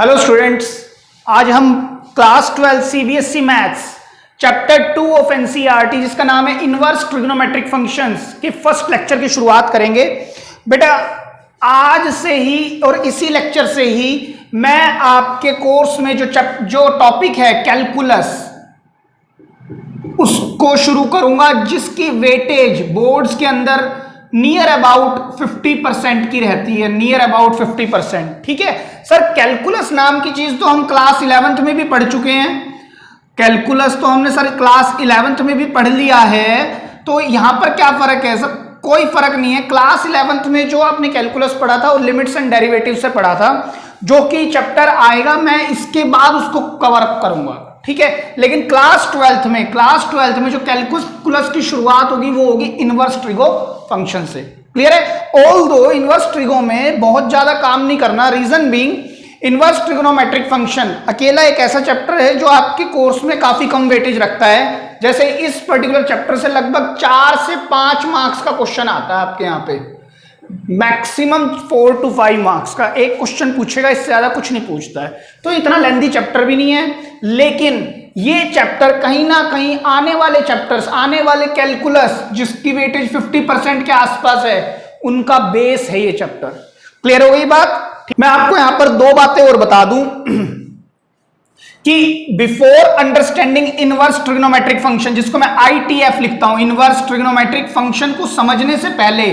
Hello students, आज हम class 12 CBSE maths chapter 2 of NCERT जिसका नाम है इनवर्स ट्रिग्नोमेट्रिक फंक्शंस के फर्स्ट लेक्चर की शुरुआत करेंगे। बेटा आज से ही और इसी लेक्चर से ही मैं आपके कोर्स में जो टॉपिक है कैलकुलस उसको शुरू करूंगा, जिसकी वेटेज बोर्ड्स के अंदर नियर अबाउट 50% की रहती है, नियर अबाउट 50%। ठीक है सर, कैलकुलस नाम की चीज तो हम क्लास 11th में भी पढ़ चुके हैं। कैलकुलस तो हमने सर क्लास 11th में भी पढ़ लिया है, तो यहां पर क्या फर्क है सर? कोई फर्क नहीं है। क्लास 11th में जो आपने कैलकुलस पढ़ा था वो लिमिट्स एंड डेरिवेटिव से पढ़ा था, जो कि चैप्टर आएगा मैं इसके बाद उसको कवर अप करूंगा। ठीक है, लेकिन क्लास 12th में जो कैलकुलस की शुरुआत होगी वो होगी इनवर्स ट्रिगो फंक्शन से। क्लियर है? ऑल्दो इनवर्स ट्रिगो में बहुत ज्यादा काम नहीं करना, reason being inverse trigonometric function अकेला एक ऐसा चैप्टर है जो आपके कोर्स में काफी कम वेटेज रखता है। जैसे इस पर्टिकुलर चैप्टर से लगभग 4 से 5 मार्क्स का क्वेश्चन आता है आपके यहाँ पे, मैक्सिमम 4 to 5 मार्क्स का एक क्वेश्चन पूछेगा, इससे ज्यादा कुछ नहीं पूछता है। तो इतना लेंथी चैप्टर भी नहीं है, लेकिन ये चैप्टर कहीं ना कहीं आने वाले चैप्टर्स, आने वाले कैलकुलस जिसकी वेटेज 50% के आसपास है, उनका बेस है ये चैप्टर। क्लियर हो गई बात? मैं आपको यहां पर 2 बातें और बता दूं कि before understanding inverse trigonometric function, जिसको मैं ITF लिखता हूं, इनवर्स ट्रिग्नोमेट्रिक फंक्शन को समझने से पहले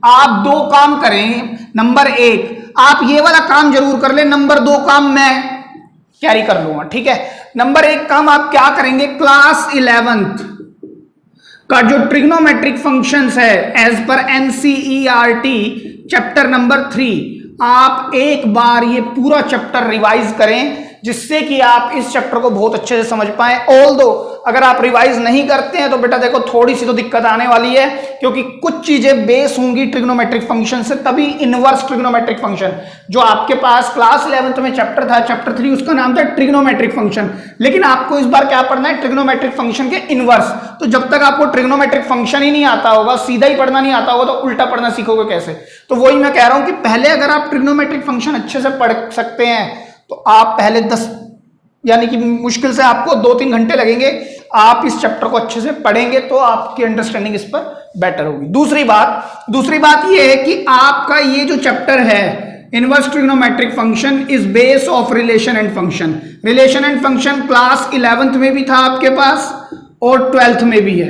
आप 2 काम करें। नंबर 1, आप ये वाला काम जरूर कर ले, नंबर 2 काम मैं कैरी कर लूंगा। ठीक है, नंबर 1 काम आप क्या करेंगे, क्लास 11th का जो ट्रिग्नोमेट्रिक फंक्शंस है एज पर एनसीईआरटी चैप्टर नंबर 3, आप एक बार ये पूरा चैप्टर रिवाइज करें, जिससे कि आप इस चैप्टर को बहुत अच्छे से समझ पाए। ऑल्दो अगर आप रिवाइज नहीं करते हैं तो बेटा देखो थोड़ी सी तो दिक्कत आने वाली है, क्योंकि कुछ चीजें बेस होंगी ट्रिग्नोमेट्रिक फंक्शन से, तभी इनवर्स ट्रिग्नोमेट्रिक फंक्शन जो आपके पास क्लास 11th में चैप्टर था, चैप्टर 3, उसका नाम था ट्रिग्नोमेट्रिक फंक्शन। लेकिन आपको इस बार क्या पढ़ना है, ट्रिग्नोमेट्रिक फंक्शन के इनवर्स। तो जब तक आपको ट्रिग्नोमेट्रिक फंक्शन ही नहीं आता होगा, सीधा ही पढ़ना नहीं आता होगा, तो उल्टा पढ़ना सीखोगे कैसे? तो वही मैं कह रहा हूं कि पहले अगर आप ट्रिग्नोमेट्रिक फंक्शन अच्छे से पढ़ सकते हैं तो आप पहले 10 यानी कि मुश्किल से आपको 2-3 घंटे लगेंगे, आप इस चैप्टर को अच्छे से पढ़ेंगे तो आपकी अंडरस्टैंडिंग इस पर बेटर होगी। दूसरी बात यह है कि आपका ये जो चैप्टर है inverse trigonometric function is base of relation and function. Relation and function class 11th में भी था आपके पास और 12th में भी है।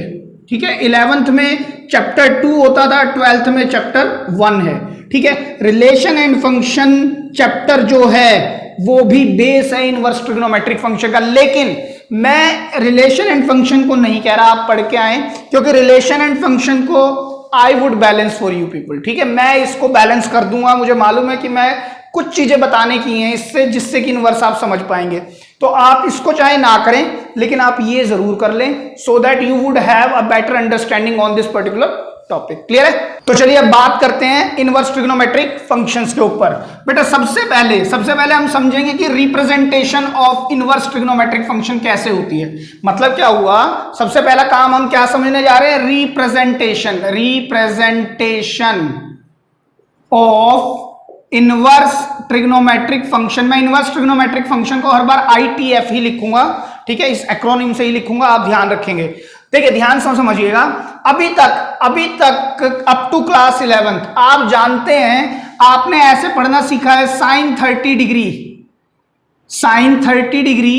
ठीक है, 11th में चैप्टर 2 होता था, 12th में चैप्टर 1 है। ठीक है, रिलेशन एंड फंक्शन चैप्टर जो है वो भी बेस है इनवर्स ट्रिग्नोमेट्रिक फंक्शन का। लेकिन मैं रिलेशन एंड फंक्शन को नहीं कह रहा आप पढ़ के आए, क्योंकि रिलेशन एंड फंक्शन को I would balance for you people. ठीक है, मैं इसको बैलेंस कर दूंगा, मुझे मालूम है कि मैं कुछ चीजें बताने की हैं इससे, जिससे कि इनवर्स आप समझ पाएंगे। तो आप इसको चाहे ना करें, लेकिन आप ये जरूर कर लें, so that you would have a better understanding on this particular topic. Clear है? तो चलिए अब बात करते हैं इनवर्स ट्रिग्नोमेट्रिक फंक्शंस के ऊपर। बेटा सबसे पहले हम समझेंगे कि representation of inverse trigonometric function कैसे होती है। मतलब क्या हुआ, सबसे पहला काम हम क्या समझने जा रहे हैं, representation of inverse trigonometric function. मैं इनवर्स ट्रिग्नोमेट्रिक फंक्शन को हर बार ITF ही लिखूंगा। ठीक है, इस एक्रोनिम से ही लिखूंगा, आप ध्यान रखेंगे। देखिए ध्यान से समझिएगा, अभी तक अप टू क्लास 11th आप जानते हैं, आपने ऐसे पढ़ना सीखा है साइन 30 डिग्री। साइन 30 डिग्री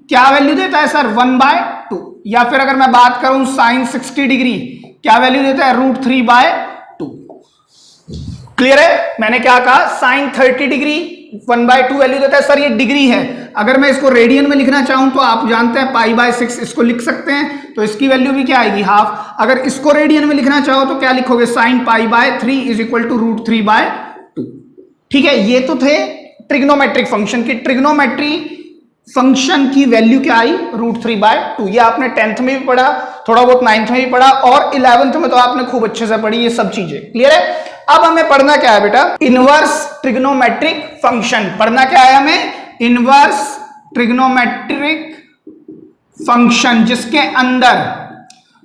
क्या वैल्यू देता है सर, 1/2। या फिर अगर मैं बात करूं साइन 60 डिग्री क्या वैल्यू देता है, √3/2। क्लियर है? मैंने क्या कहा, साइन 30 डिग्री 1/2 वैल्यू देता है। सर ये डिग्री है, अगर मैं इसको रेडियन में लिखना चाहूं तो आप जानते हैं π/6 इसको लिख सकते हैं, तो इसकी वैल्यू भी क्या आएगी, हाफ। अगर इसको रेडियन में लिखना चाहो तो क्या लिखोगे, साइन π/3 इज इक्वल टू √3/2। ठीक है, ये तो थे ट्रिग्नोमेट्रिक फंक्शन की। ट्रिग्नोमेट्री फंक्शन की वैल्यू क्या आई, √3/2। ये आपने 10th में भी पढ़ा, थोड़ा बहुत 9th में भी पढ़ा, और 11th में तो आपने खूब अच्छे से पढ़ी ये सब चीजें। क्लियर है? अब हमें पढ़ना क्या है बेटा, इनवर्स ट्रिग्नोमेट्रिक फंक्शन। पढ़ना क्या है हमें, इनवर्स ट्रिग्नोमेट्रिक फंक्शन, जिसके अंदर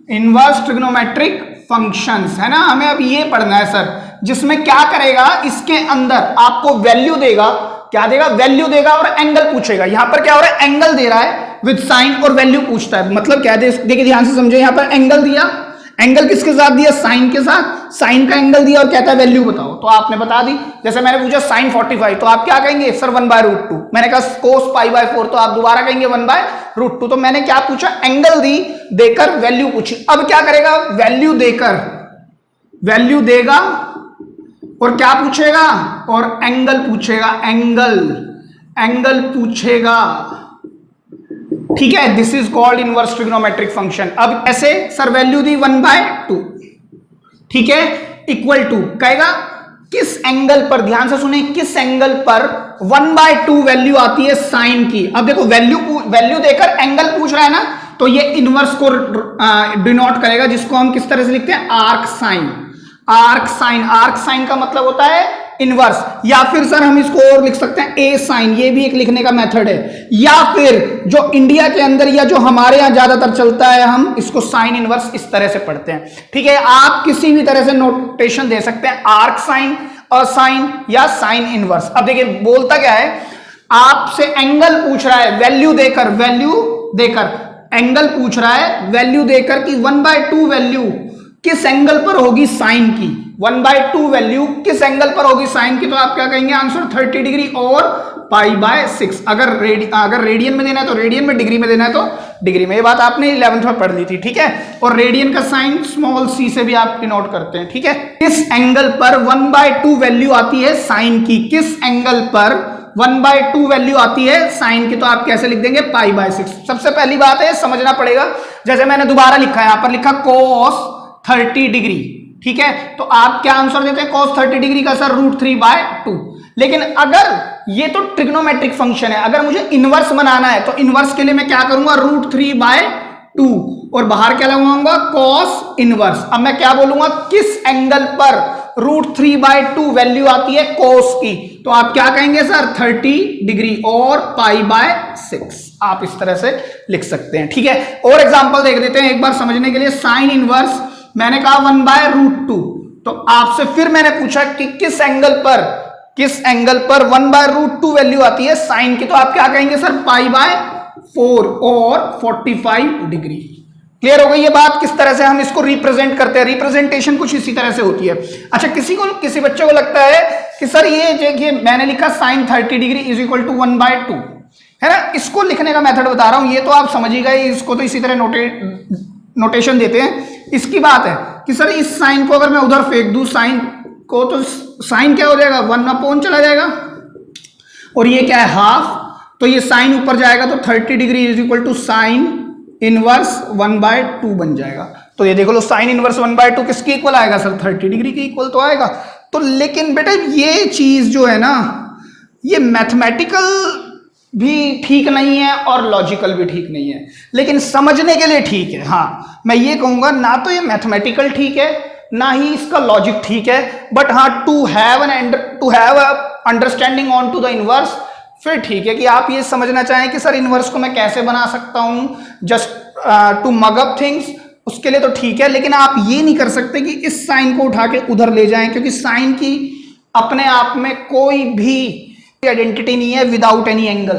इनवर्स ट्रिग्नोमेट्रिक फंक्शंस है ना, हमें अब ये पढ़ना है सर, जिसमें क्या करेगा, इसके अंदर आपको वैल्यू देगा क्या देगा, वैल्यू देगा और एंगल पूछेगा। यहां पर क्या हो रहा है, एंगल दे रहा है विद साइन और वैल्यू पूछता है। मतलब क्या देखिए ध्यान से समझो, यहां पर एंगल दिया, एंगल किसके साथ दिया, साइन के साथ, साइन का एंगल दिया और कहता है वैल्यू बताओ, तो आपने बता दी। जैसे मैंने पूछा साइन 45, तो आप क्या कहेंगे सर 1/√2। मैंने कहा कोस π/4, तो आप दोबारा कहेंगे 1/√2। तो मैंने क्या पूछा, एंगल दी, देकर वैल्यू पूछी। अब क्या करेगा, वैल्यू देकर, वैल्यू देगा और क्या पूछेगा, और एंगल पूछेगा, एंगल पूछेगा, ठीक है। This is called inverse trigonometric function. अब ऐसे सर वैल्यू दी 1/2, ठीक है, इक्वल टू कहेगा किस एंगल पर, ध्यान से सुने, किस एंगल पर 1/2 वैल्यू आती है साइन की। अब देखो वैल्यू देकर एंगल पूछ रहा है ना, तो ये इनवर्स को डिनोट करेगा, जिसको हम किस तरह से लिखते हैं, arc sine. Arc sine, arc sine का मतलब होता है इनवर्स, या फिर सर हम इसको और लिख सकते हैं ए साइन, ये भी एक लिखने का मेथड है। या फिर जो इंडिया के अंदर या जो हमारे यहां ज्यादातर चलता है, हम इसको साइन इनवर्स इस तरह से पढ़ते हैं, ठीक है। आप किसी भी तरह से नोटेशन दे सकते हैं, आर्क साइन, असाइन या साइन इनवर्स। अब देखिए बोलता क्या है, आपसे एंगल पूछ रहा है वैल्यू देकर, एंगल पूछ रहा है वैल्यू देकर कि 1/2 वैल्यू किस एंगल पर होगी साइन की, 1/2 वैल्यू किस एंगल पर होगी साइन की। तो आप क्या कहेंगे, आंसर 30 डिग्री और π/6। अगर रेडियन में देना है तो रेडियन में, डिग्री में देना है तो डिग्री में। ये बात आपने 11th में पढ़ ली थी, ठीक है। और रेडियन का साइन स्मॉल c से भी आप डिनोट करते हैं, ठीक है। किस एंगल पर 1/2 वैल्यू आती है साइन की, किस एंगल पर 1/2 वैल्यू आती है साइन की, तो आप कैसे लिख देंगे, π/6। सबसे पहली बात है समझना पड़ेगा, जैसे मैंने दोबारा लिखा है, यहां पर लिखा cos 30 डिग्री, ठीक है। तो आप क्या आंसर देते हैं, cos 30 डिग्री का सर √3/2। लेकिन अगर ये तो ट्रिग्नोमेट्रिक फंक्शन है, अगर मुझे इनवर्स बनाना है तो इनवर्स के लिए मैं क्या करूंगा, √3/2 और बाहर क्या लगाऊंगा, cos इनवर्स। अब मैं क्या बोलूंगा, किस एंगल पर √3/2 वैल्यू आती है cos की, तो आप क्या कहेंगे सर 30 डिग्री और π/6। आप इस तरह से लिख सकते हैं, ठीक है। और एग्जांपल देख देते हैं एक बार समझने के लिए। साइन इनवर्स मैंने कहा 1/√2, तो आपसे फिर मैंने पूछा कि किस एंगल पर 1/√2 वैल्यू आती है साइन की, तो आप क्या कहेंगे सर π/4 और 45 डिग्री। क्लियर हो गई ये बात, किस तरह से हम इसको रिप्रेजेंट करते हैं। रिप्रेजेंटेशन कुछ इसी तरह से होती है। अच्छा, किसी बच्चे को लगता है कि सर ये देखिए मैंने लिखा sine 30 degree is equal to 1/2, है ना, इसको लिखने का मेथड बता रहा हूं, ये तो आप समझ ही गए, इसको तो इसी तरह नोटेशन देते हैं। इसकी बात है कि सर इस साइन को अगर मैं उधर फेंक दूं साइन को, तो साइन क्या हो जाएगा, 1/, चला जाएगा, और ये क्या है हाफ, तो ये साइन ऊपर जाएगा तो 30 degree is equal to sine inverse 1/2 बन जाएगा। तो ये देखो लो, साइन इनवर्स 1/2 किसके इक्वल आएगा सर, 30 डिग्री के इक्वल तो आएगा। तो लेकिन बेटा ये चीज जो है ना, ये मैथमेटिकल भी ठीक नहीं है और लॉजिकल भी ठीक नहीं है, लेकिन समझने के लिए ठीक है। हाँ, मैं ये कहूंगा ना तो ये मैथमेटिकल ठीक है, ना ही इसका लॉजिक ठीक है, बट हाँ to have understanding on to the inverse, फिर ठीक है कि आप ये समझना चाहें कि सर इनवर्स को मैं कैसे बना सकता हूं, just to mug up things, उसके लिए तो ठीक है। लेकिन आप ये नहीं कर सकते कि इस साइन को उठा के उधर ले जाएं, क्योंकि साइन की अपने आप में कोई भी आइडेंटिटी नहीं है विदाउट एनी एंगल।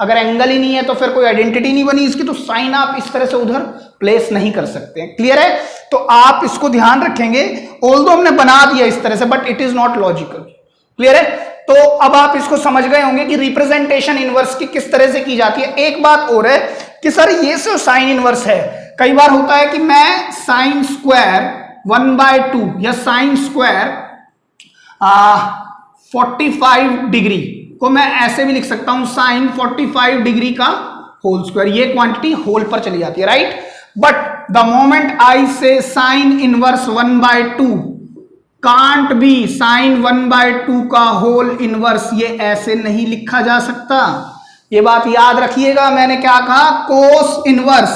अगर एंगल ही नहीं है तो फिर कोई आइडेंटिटी नहीं बनी इसकी, तो साइन आप इस तरह से उधर प्लेस नहीं कर सकते। क्लियर है, तो आप इसको ध्यान रखेंगे। ऑल्दो हमने बना दिया इस तरह से, but it is not logical. Clear है, तो अब आप इसको समझ गए होंगे कि रिप्रेजेंटेशन इनवर्स की किस तरह से की जाती है। एक बात और है कि सर ये जो साइन इनवर्स है, कई बार होता है कि मैं साइन स्क्वायर 1/2 या साइन स्क्वायर 45 डिग्री को मैं ऐसे भी लिख सकता हूं, साइन 45 डिग्री का होल स्क्वायर। ये क्वांटिटी होल पर चली जाती है, right. But the moment I say sine inverse 1/2 can't be sine 1/2 का होल इनवर्स, ये ऐसे नहीं लिखा जा सकता। ये बात याद रखिएगा, मैंने क्या कहा, cos inverse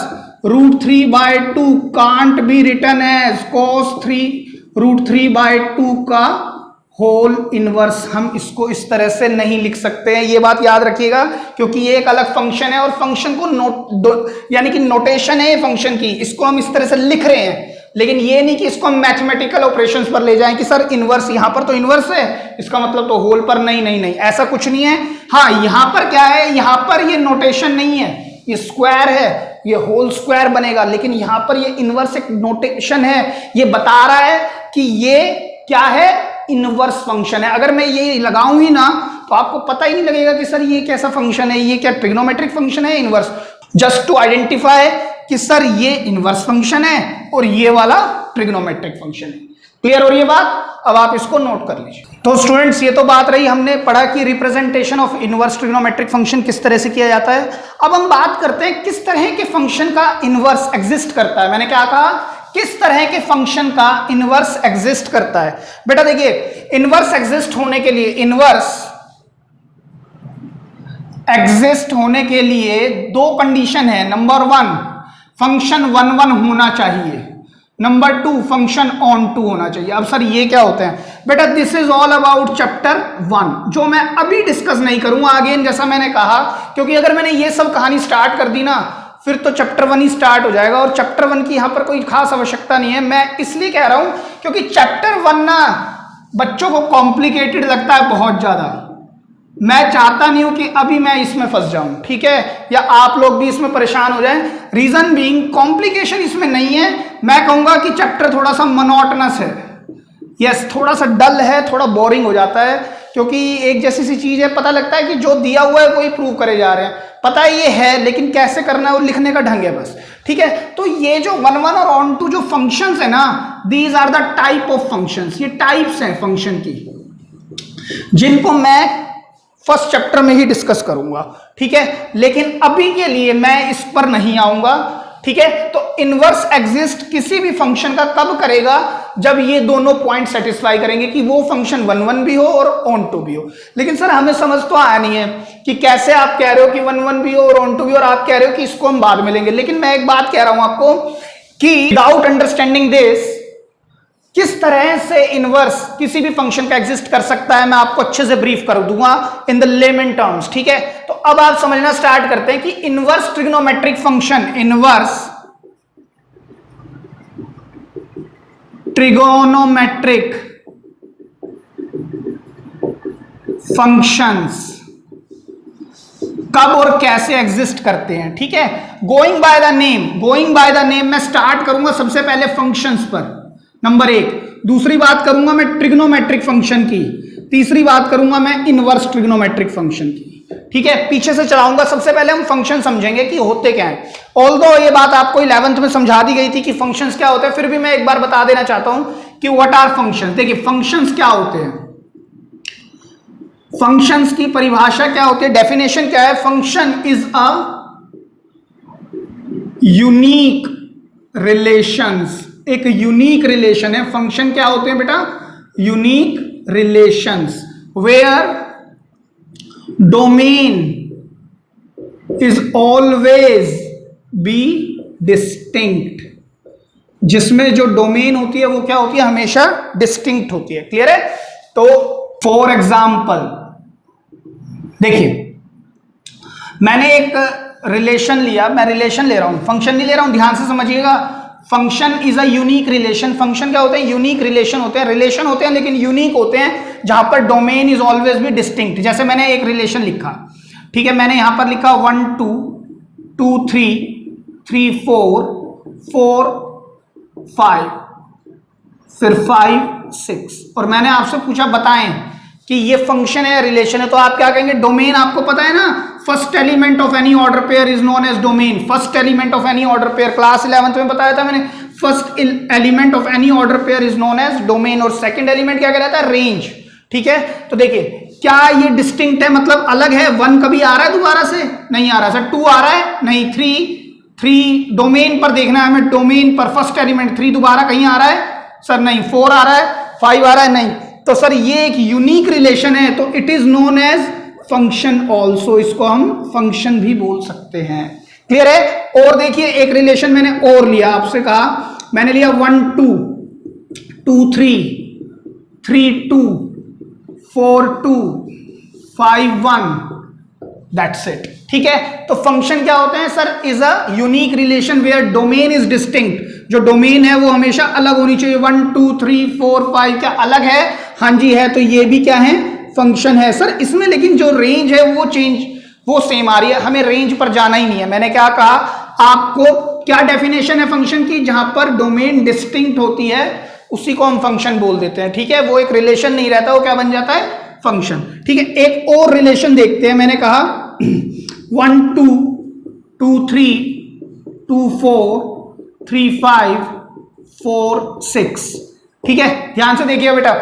√3/2 can't be written as cos √3/2 का होल इनवर्स। हम इसको इस तरह से नहीं लिख सकते हैं, ये बात याद रखिएगा, क्योंकि ये एक अलग फंक्शन है और फंक्शन को यानी कि नोटेशन है फंक्शन की, इसको हम इस तरह से लिख रहे हैं। लेकिन ये नहीं कि इसको हम मैथमेटिकल ऑपरेशंस पर ले जाएं कि सर इनवर्स, यहां पर तो इनवर्स है, इसका मतलब तो होल पर नहीं नहीं नहीं, ऐसा कुछ नहीं है। हाँ यहां पर क्या है, यहां पर ये नोटेशन नहीं है, ये स्क्वायर है, ये होल स्क्वायर बनेगा, लेकिन यहां पर ये इनवर्स एक नोटेशन है, ये बता रहा है कि ये क्या है, इनवर्स फंक्शन है। अगर मैं ये लगाऊं ही ना तो आपको पता ही नहीं लगेगा कि सर ये कैसा फंक्शन है, ये क्या ट्रिग्नोमेट्रिक फंक्शन है, इनवर्स, जस्ट टू आइडेंटिफाई कि सर ये इनवर्स फंक्शन है और ये वाला ट्रिग्नोमेट्रिक फंक्शन है। क्लियर हो रही है बात? अब आप इसको नोट कर लीजिए। तो स्टूडेंट्स ये तो बात रही, हमने पढ़ा कि representation of inverse trigonometric function किस तरह से किया जाता है। अब हम बात करते हैं किस तरह के फंक्शन का इनवर्स एग्जिस्ट करता है। मैंने क्या कहा, किस तरह के फंक्शन का इनवर्स एग्जिस्ट करता है। बेटा देखिए, इनवर्स एग्जिस्ट होने के लिए, इनवर्स एग्जिस्ट होने के लिए दो कंडीशन है। नंबर वन, फंक्शन 1 1 होना चाहिए, नंबर 2 फंक्शन ऑन टू होना चाहिए। अब सर ये क्या होते हैं बेटा, this is all about chapter 1, जो मैं अभी डिस्कस नहीं करूंगा अगेन, जैसा मैंने कहा, क्योंकि अगर मैंने ये सब कहानी स्टार्ट कर दी ना फिर तो चैप्टर 1 ही स्टार्ट हो जाएगा, और चैप्टर 1 की यहां पर कोई खास आवश्यकता नहीं है। मैं इसलिए कह रहा हूं क्योंकि चैप्टर 1 ना बच्चों को कॉम्प्लिकेटेड लगता है बहुत ज्यादा। मैं चाहता नहीं हूं कि अभी मैं इसमें फंस जाऊं, ठीक है, या आप लोग भी इसमें परेशान हो जाएं। रीजन बीइंग, कॉम्प्लिकेशन इसमें नहीं है, मैं कहूंगा कि चैप्टर थोड़ा सा मोनोटोनस है, यस थोड़ा सा डल है, थोड़ा बोरिंग हो जाता है, क्योंकि एक जैसी सी चीज है, पता लगता है कि जो दिया हुआ है वही प्रूव करे जा रहे हैं, पता है ये है लेकिन कैसे करना है वो लिखने का ढंग है बस, ठीक है। तो ये जो 1 1 और ऑन टू जो फंक्शंस है ना, these are the type of functions, ये टाइप्स हैं फंक्शन की, जिनको मैं फर्स्ट चैप्टर में ही डिस्कस करूंगा, ठीक है। लेकिन अभी के लिए मैं इस पर नहीं आऊंगा, ठीक है। तो इनवर्स एग्जिस्ट किसी भी फंक्शन का कब करेगा, जब ये दोनों पॉइंट सेटिस्फाई करेंगे कि वो फंक्शन 1 1 भी हो और ऑन टू भी हो। लेकिन सर हमें समझ तो आया नहीं है कि कैसे आप कह रहे हो कि 1 1 भी हो और ऑन टू भी हो, और आप कह रहे हो कि इसको हम बाद में लेंगे। लेकिन मैं एक बात कह रहा हूं आपको कि विदाउट अंडरस्टैंडिंग दिस, किस तरह से इनवर्स किसी भी फंक्शन का एग्जिस्ट कर सकता है, मैं आपको अच्छे से ब्रीफ कर दूंगा इन द लेमन टर्म्स, ठीक है। तो अब आप समझना स्टार्ट करते हैं कि inverse trigonometric function, inverse trigonometric functions कब और कैसे एग्जिस्ट करते हैं, ठीक है। गोइंग बाय द नेम मैं स्टार्ट करूंगा सबसे पहले फंक्शंस पर, नंबर 1। दूसरी बात करूंगा मैं ट्रिग्नोमेट्रिक फंक्शन की, तीसरी बात करूंगा मैं इनवर्स ट्रिग्नोमेट्रिक फंक्शन की, ठीक है। पीछे से चलाऊंगा, सबसे पहले हम फंक्शन समझेंगे कि होते क्या है। ऑल्दो ये बात आपको 11th में समझा दी गई थी कि फंक्शंस क्या होते हैं, फिर भी मैं एक बार बता देना चाहता हूं कि व्हाट आर फंक्शंस। देखिए फंक्शंस क्या होते हैं, फंक्शंस की परिभाषा क्या होती है, डेफिनेशन क्या है। Function is a unique relations, एक यूनिक रिलेशन है। फंक्शन क्या होते हैं बेटा, unique relations where domain is always be distinct, जिसमें जो डोमेन होती है वो क्या होती है, हमेशा डिस्टिंक्ट होती है। क्लियर है? तो फॉर एग्जाम्पल देखिए, मैंने एक रिलेशन लिया, मैं रिलेशन ले रहा हूं, फंक्शन नहीं ले रहा हूं, ध्यान से समझिएगा। Function is a unique relation. Function क्या होते हैं, यूनिक रिलेशन होते हैं, रिलेशन होते हैं लेकिन यूनिक होते हैं, जहां पर डोमेन इज ऑलवेज भी डिस्टिंक्ट। जैसे मैंने एक रिलेशन लिखा, ठीक है, मैंने यहां पर लिखा 1 2 2 3 3 4 4 5 फिर 5 6, और मैंने आपसे पूछा बताएं कि ये फंक्शन है रिलेशन है, तो आप क्या कहेंगे, डोमेन। आपको पता है ना, first element of any order pair is known as domain. First element of any order pair, class 11th में बताया था मैंने, first element of any order pair is known as domain, और सेकंड एलिमेंट क्या कहलाता है, रेंज, ठीक है। तो देखिए क्या ये डिस्टिंक्ट है, मतलब अलग है। 1 कभी आ रहा है दोबारा से, नहीं आ रहा सर। 2 आ रहा है, नहीं। 3 डोमेन पर देखना है हमें, डोमेन पर फर्स्ट एलिमेंट 3 दोबारा कहीं आ रहा है सर, नहीं। 4 आ रहा है, 5 आ रहा है, नहीं। तो सर ये एक यूनिक रिलेशन है, तो it is known as function also, इसको हम फंक्शन भी बोल सकते हैं। क्लियर है? और देखिए एक रिलेशन मैंने और लिया, आपसे कहा मैंने लिया 1 2 2 3 3 2 4 2 5 1, दैट्स इट, ठीक है। तो फंक्शन क्या होते हैं sir, is a unique relation where domain is distinct, जो डोमेन है वो हमेशा अलग होनी चाहिए। 1 2 3 4 5 क्या अलग है? हाँ जी है। तो ये भी क्या है? फंक्शन है सर इसमें, लेकिन जो रेंज है वो सेम आ रही है, हमें रेंज पर जाना ही नहीं है। मैंने क्या कहा आपको, क्या डेफिनेशन है फंक्शन की? जहां पर डोमेन डिस्टिंक्ट होती है उसी को हम फंक्शन बोल देते हैं, ठीक है। वो एक रिलेशन नहीं रहता, वो क्या बन जाता है? फंक्शन, ठीक है। एक और रिलेशन देखते हैं। मैंने कहा 1 2 2 3 2 4 3 5 4 6, ठीक है। ध्यान से देखिए बेटा,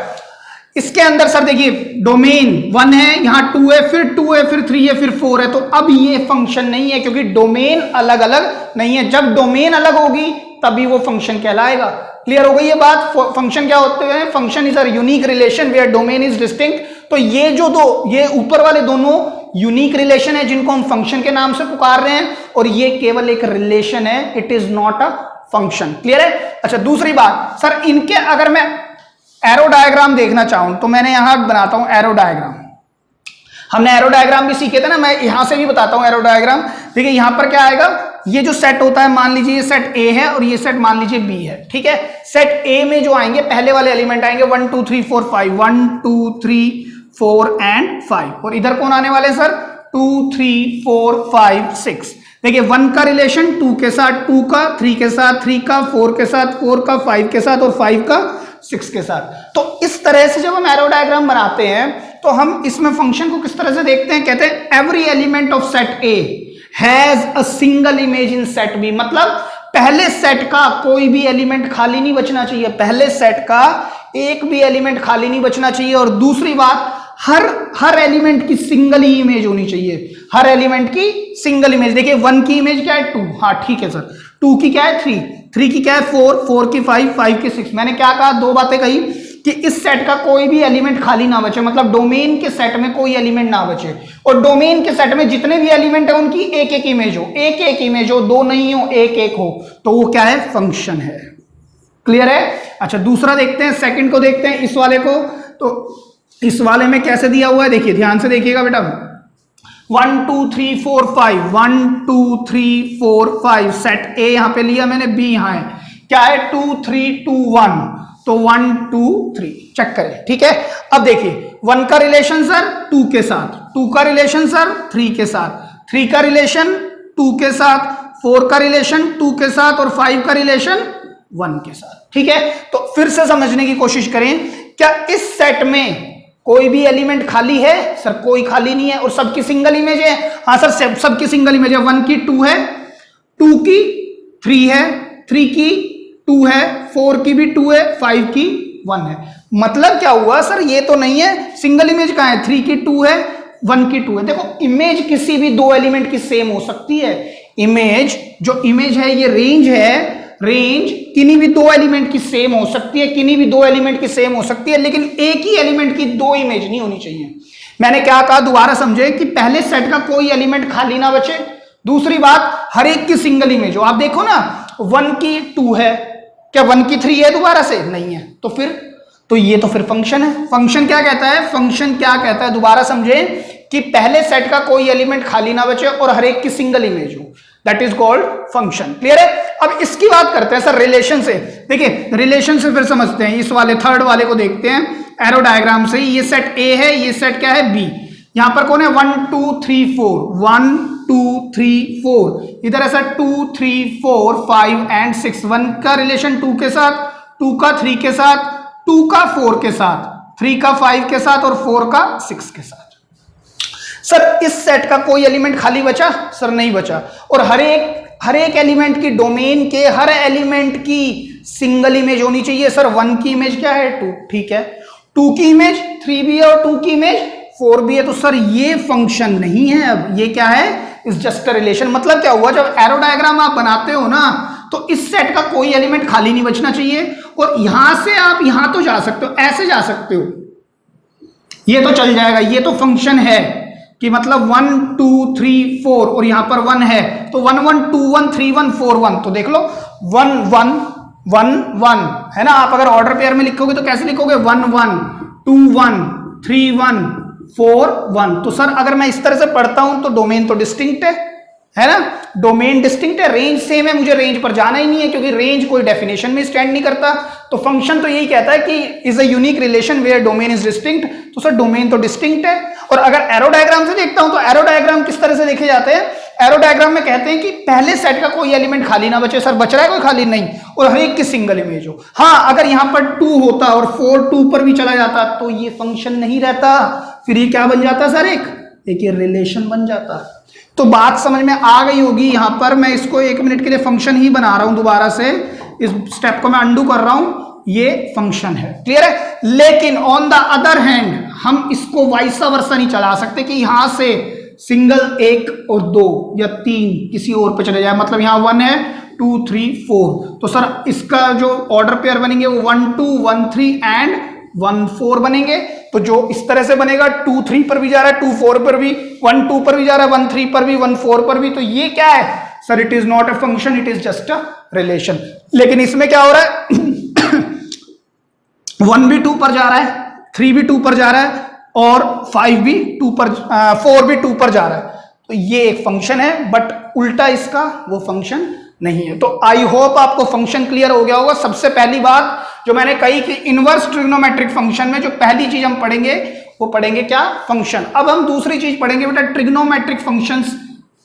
इसके अंदर सर देखिए डोमेन 1 है, यहां 2 है, फिर 2 है, फिर 3 है, फिर 4 है। तो अब ये फंक्शन नहीं है क्योंकि डोमेन अलग अलग नहीं है। जब डोमेन अलग होगी तभी वो फंक्शन कहलाएगा। क्लियर हो गई ये बात? फंक्शन क्या होते हैं? Function is a unique relation where domain is distinct. तो ये जो ये ऊपर वाले दोनों यूनिक रिलेशन है जिनको हम फंक्शन के नाम से पुकार रहे हैं, और ये केवल एक रिलेशन है, it is not a function. Clear है? अच्छा दूसरी बात सर, इनके अगर मैं एरो डायग्राम देखना चाहूं तो मैंने यहां बनाता हूं एरो डायग्राम। हमने एरो डायग्राम भी सीखे थे ना, मैं यहां से भी बताता हूं एरो डायग्राम। देखिए यहां पर क्या आएगा, ये जो सेट होता है, मान लीजिए ये सेट ए है और ये सेट मान लीजिए बी है, ठीक है। सेट ए में जो आएंगे पहले वाले एलिमेंट आएंगे 1 2 3 4 5, 1 2 3 4 एंड 5, और इधर कौन आने वाले सर? 2 3 4 5 6। देखिए 1 का रिलेशन 2 के साथ, 2 का 3 के साथ, 3 का 4 के साथ, 4 का 5 के साथ और 5 का 6 के साथ। तो इस तरह से जब हम एरो डायग्राम बनाते हैं तो हम इसमें फंक्शन को किस तरह से देखते हैं? कहते हैं every element of set A has a single image in set B. मतलब पहले सेट का कोई भी एलिमेंट खाली नहीं बचना चाहिए, पहले सेट का एक भी एलिमेंट खाली नहीं बचना चाहिए। और दूसरी बात, हर एलिमेंट की सिंगल ही इमेज होनी चाहिए, हर एलिमेंट की सिंगल इमेज। देखिए 1 की इमेज क्या है? 2, हाँ ठीक है सर। 2 की क्या है? 3, 3 की क्या है? 4, 4 की 5, 5 की 6। मैंने क्या कहा? 2 बातें कही कि इस सेट का कोई भी एलिमेंट खाली ना बचे, मतलब डोमेन के सेट में कोई एलिमेंट ना बचे, और डोमेन के सेट में जितने भी एलिमेंट है उनकी एक एक इमेज हो, एक एक इमेज हो, 2 नहीं हो, एक एक हो, तो वो क्या है? फंक्शन है। क्लियर है? अच्छा दूसरा देखते हैं, सेकंड को देखते हैं, इस वाले को। तो इस वाले में कैसे दिया हुआ है? देखिए ध्यान से देखिएगा बेटा, 1 2 3 4 5, 1 2 3 4 5, सेट ए यहां पे लिया मैंने, बी यहां है, क्या है? 2 3 2 1, तो 1 2 3 चेक करें, ठीक है। अब देखिए 1 का रिलेशन सर 2 के साथ, 2 का रिलेशन सर 3 के साथ, 3 का रिलेशन 2 के साथ, 4 का रिलेशन 2 के साथ और 5 का रिलेशन 1 के साथ, ठीक है। तो फिर से समझने की कोशिश करें, क्या इस सेट में कोई भी एलिमेंट खाली है? सर कोई खाली नहीं है, और सबकी सिंगल इमेज है। हाँ सर सबकी सिंगल इमेज है। 1 की 2 है, 2 की 3 है, 3 की 2 है, 4 की भी 2 है, 5 की 1 है। मतलब क्या हुआ सर? ये तो नहीं है, सिंगल इमेज कहां है? 3 की 2 है, 1 की 2 है। देखो इमेज किसी भी दो एलिमेंट की सेम हो सकती है। इमेज जो इमेज है ये रेंज है, रेंज किन्हीं भी दो एलिमेंट की सेम हो सकती है, किन्हीं भी दो एलिमेंट की सेम हो सकती है, लेकिन एक ही एलिमेंट की दो इमेज नहीं होनी चाहिए। मैंने क्या कहा? दोबारा समझे कि पहले सेट का कोई एलिमेंट खाली ना बचे। दूसरी बात, हर एक की सिंगल इमेज हो। आप देखो ना 1 की 2 है, क्या 1 की 3 है? दोबारा से नहीं है, तो फिर तो ये तो फिर फंक्शन है। फंक्शन क्या कहता है? फंक्शन क्या कहता है? दोबारा समझे कि पहले सेट का कोई एलिमेंट खाली ना बचे और हर एक की सिंगल इमेज हो, that is called function. Clear है? अब इसकी बात करते हैं सर रिलेशन से। देखिए रिलेशन से फिर समझते हैं, इस वाले थर्ड वाले को देखते हैं एरो डायग्राम से। ये सेट ए है, ये सेट क्या है? बी। यहां पर कौन है? 1 2 3 4, 1 2 3 4, इधर ऐसा 2 3 4 5 एंड 6। 1 का रिलेशन 2 के साथ, 2 का 3 के साथ, 2 का 4 के साथ, 3 का 5 के साथ और 4 का 6 के साथ। सर इस सेट का कोई एलिमेंट खाली बचा? सर नहीं बचा। और हर एक एलिमेंट की डोमेन के हर एलिमेंट की सिंगल इमेज होनी चाहिए। सर 1 की इमेज क्या है? 2, ठीक है। 2 की इमेज 3 भी है और 2 की इमेज 4 भी है। तो सर ये फंक्शन नहीं है, अब ये क्या है? Is just a relation. मतलब क्या हुआ, जब एरो डायग्राम आप बनाते हो ना तो इस सेट का कोई एलिमेंट खाली नहीं बचना चाहिए, और यहां से आप यहां तो जा सकते हो, ऐसे जा सकते हो, ये तो चल जाएगा। ये तो फंक्शन है कि मतलब 1 2 3 4 और यहां पर 1 है, तो 1 1 2 1 3 1 4 1। तो देख लो 1 1 1 1 है ना। आप अगर ऑर्डर पेयर में लिखोगे तो कैसे लिखोगे? 1 1 2 1 3 1 4 1। तो सर अगर मैं इस तरह से पढ़ता हूं तो डोमेन तो डिस्टिंक्ट है है ना। डोमेन डिस्टिंक्ट है, रेंज सेम है, मुझे रेंज पर जाना ही नहीं है क्योंकि रेंज कोई डेफिनेशन में स्टैंड नहीं करता। तो फंक्शन तो यही कहता है कि is a unique relation where domain is distinct. तो सर डोमेन तो डिस्टिंक्ट है। और अगर एरो डायग्राम से देखता हूं तो एरो डायग्राम किस तरह से देखे जाते हैं, एरो डायग्राम में कहते हैं कि पहले सेट का कोई एलिमेंट खाली ना बचे। सर बच रहा है कोई खाली नहीं, और हर एक की सिंगल इमेज हो। हाँ अगर यहां पर 2 होता और 4 2 पर भी चला जाता तो ये फंक्शन नहीं रहता, फिर ये क्या बन जाता सर, एक ये रिलेशन बन जाता। तो बात समझ में आ गई होगी। यहां पर मैं इसको 1 मिनट के लिए फंक्शन ही बना रहा हूं, दोबारा से इस स्टेप को मैं अंडू कर रहा हूं, ये फंक्शन है, क्लियर है। लेकिन ऑन द अदर हैंड हम इसको वाइसा वर्सा नहीं चला सकते कि यहां से सिंगल 1 और 2 या 3 किसी और पे चले जाए। मतलब यहां 1 है 2 3 4, तो सर इसका जो ऑर्डर पेयर बनेंगे वो 1 2 1 3 एंड 1 4 बनेंगे। तो जो इस तरह से बनेगा 2 3 पर भी जा रहा है, 2 4 पर भी, 1 2 पर भी जा रहा है, 1 3 पर भी, 1 4 पर भी, तो ये क्या है sir, it is not a function, it is just a relation. लेकिन इसमें क्या हो रहा है 1 भी 2 पर जा रहा है, 3 भी 2 पर जा रहा है और 5 भी 2 पर, 4 भी 2 पर जा रहा है। तो ये एक फंक्शन है, बट उल्टा इसका वो फंक्शन नहीं है। तो आई होप आपको फंक्शन क्लियर हो गया होगा। सबसे पहली बात जो मैंने कही कि इनवर्स ट्रिग्नोमेट्रिक फंक्शन में जो पहली चीज हम पढ़ेंगे वो पढ़ेंगे क्या, फंक्शन। अब हम दूसरी चीज पढ़ेंगे बेटा ट्रिग्नोमेट्रिक फंक्शंस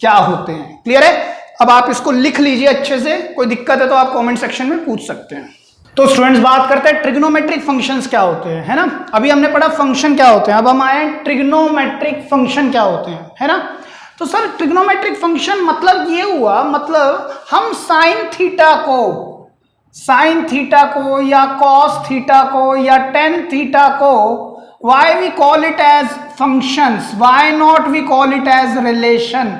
क्या होते हैं, क्लियर है। अब आप इसको लिख लीजिए अच्छे से, कोई दिक्कत है तो आप कमेंट सेक्शन में पूछ सकते हैं। तो स्टूडेंट्स बात करते हैं ट्रिग्नोमेट्रिक फंक्शंस क्या होते हैं, है ना। अभी हमने पढ़ा फंक्शन क्या होते हैं, अब हम आए ट्रिग्नोमेट्रिक फंक्शन क्या होते हैं, है ना। तो सर ट्रिग्नोमेट्रिक फंक्शन मतलब ये हुआ, मतलब हम साइन थीटा को या कॉस थीटा को या टेन थीटा को, why we call it as functions, why not we call it as relation.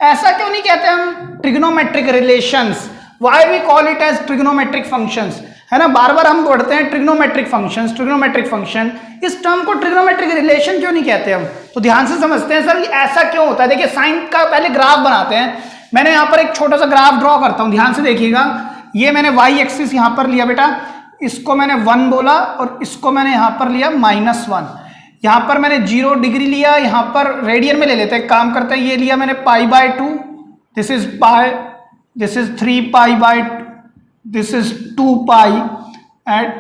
ऐसा क्यों नहीं कहते हम trigonometric relations, why we call it as trigonometric functions, है ना। बार बार हम पढ़ते हैं ट्रिग्नोमेट्रिक फंक्शंस, ट्रिग्नोमेट्रिक फंक्शन, इस टर्म को ट्रिग्नोमेट्रिक रिलेशन क्यों नहीं कहते हम। तो ध्यान से समझते हैं सर ऐसा क्यों होता है। देखिए साइन का पहले ग्राफ बनाते हैं। मैंने यहाँ पर एक छोटा सा ग्राफ ड्रॉ करता हूँ, ध्यान से देखिएगा। ये मैंने वाई एक्सिस यहाँ पर लिया बेटा, इसको मैंने 1 बोला और इसको मैंने यहाँ पर लिया -1। यहाँ पर मैंने 0 डिग्री लिया, यहाँ पर रेडियन में ले लेते हैं, काम करते हैं। ये लिया मैंने π/2, this is pi, this is 3π/2, this is 2π at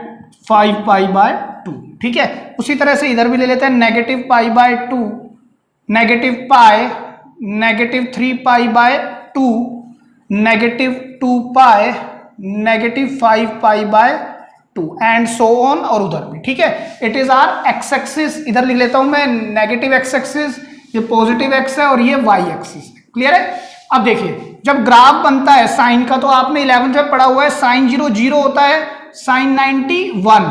5π/2, ठीक है। उसी तरह से इधर भी ले लेते हैं -π/2, -π, -3π/2, -2π, -5π/2 एंड सो ऑन, और उधर भी, ठीक है। It is our x axis, इधर लिख लेता हूं मैं नेगेटिव एक्स एक्सिस, ये पॉजिटिव एक्स है और ये वाई एक्सिस, क्लियर है। अब देखिए जब ग्राफ बनता है साइन का, तो आपने 11th में पढ़ा हुआ है साइन 0 0 होता है, sine 90 1,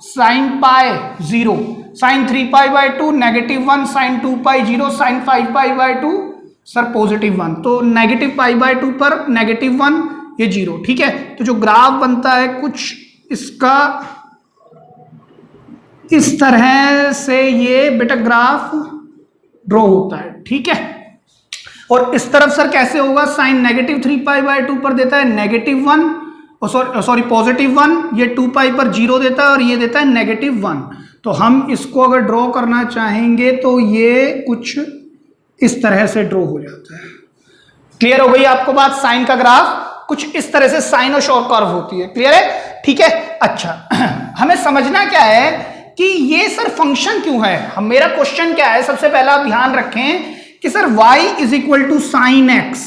sine pi 0, sine 3π/2 -1, sine 2π 0, sine 5π/2 sir +1। तो -π/2 पर -1 ये 0, ठीक है। तो जो ग्राफ बनता है कुछ इसका इस तरह से ये बेटा ग्राफ ड्रॉ होता है, ठीक है। और इस तरफ सर कैसे होगा, साइन -3π/2 पर देता है -1, सॉरी +1, ये 2π पर 0 देता है और ये देता है -1। तो हम इसको अगर ड्रॉ करना चाहेंगे तो ये कुछ इस तरह से ड्रॉ हो जाता है। क्लियर हो गई आपको बात। साइन का ग्राफ कुछ इस तरह से साइन और शॉर्ट कर्व होती है, क्लियर है, ठीक है। अच्छा हमें समझना क्या है कि ये सर फंक्शन क्यों है। हम मेरा क्वेश्चन क्या है, सबसे पहला आप ध्यान रखें कि sir y is equal to sine x,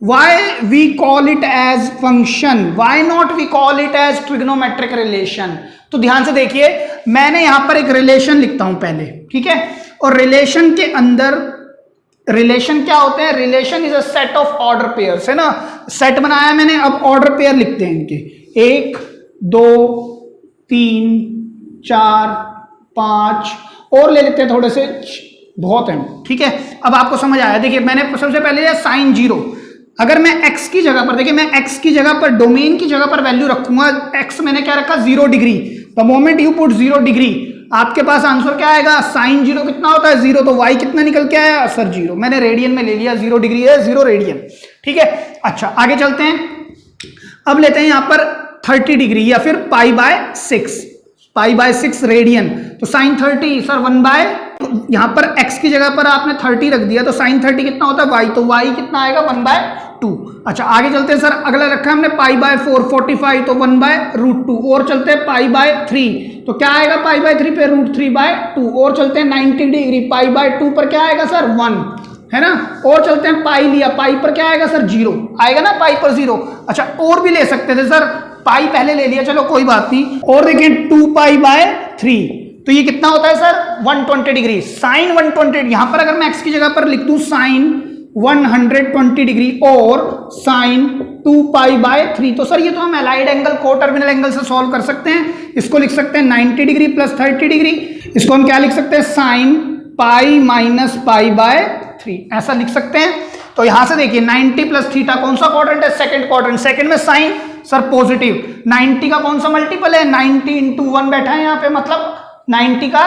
why we call it as function, why not we call it as trigonometric relation। तो ध्यान से देखिए, मैंने यहां पर एक रिलेशन लिखता हूं पहले, ठीक है। और रिलेशन के अंदर रिलेशन क्या होते हैं, relation is a set of order pairs, है ना। सेट बनाया मैंने, अब ऑर्डर पेयर लिखते हैं इनके 1 2 3 4 5 और ले लेते हैं थोड़े से, बहुत है, ठीक है। अब आपको समझ आया। देखिए मैंने सबसे पहले साइन 0, अगर मैं x की जगह पर, देखिए मैं x की जगह पर, डोमेन की जगह पर वैल्यू रखूंगा, x मैंने क्या रखा 0 degree. The moment you put 0 degree, आपके पास आंसर क्या आएगा, साइन 0 कितना होता है 0, तो y कितना निकल के आया सर 0। मैंने रेडियन में ले लिया, 0 डिग्री है 0 रेडियन, ठीक है। अच्छा आगे चलते हैं, अब लेते हैं यहां पर 30 डिग्री या फिर π/6 रेडियन। तो साइन 30 सर 1/, यहाँ पर x की जगह पर आपने 30 रख दिया तो साइन 30 कितना होता है y, तो y कितना आएगा 1/2। अच्छा आगे चलते हैं सर, अगला रखा है हमने π/4 45 तो 1/√2, और चलते हैं π/3 तो क्या आएगा π/3 पे √3/2, और चलते हैं 90 डिग्री π/2 पर क्या आएगा सर 1, है ना, और चलते हैं पाई लिया, पाई पर क्या आएगा सर 0 आएगा ना, पाई पर 0। अच्छा और भी ले सकते थे सर, पाई पहले ले लिया, चलो कोई बात नहीं, और देखें 2π/3 तो ये कितना होता है सर 120 डिग्री, साइन 120। यहां पर अगर मैं x की जगह पर लिख दूं साइन 120 डिग्री और साइन 2π/3 तो सर ये तो हम एलाइड एंगल को टर्मिनल एंगल से सॉल्व कर सकते हैं। इसको लिख सकते हैं 90 डिग्री प्लस 30 डिग्री, इसको हम क्या लिख सकते हैं साइन पाई माइनस π/3 ऐसा लिख सकते हैं। तो यहां से देखिए 90 प्लस थीटा कौन सा क्वाड्रेंट है, सेकंड क्वाड्रेंट, सेकंड में साइन सर पॉजिटिव, 90 का कौन सा मल्टीपल है 90 × 1 बैठा है यहाँ पे, मतलब 90 का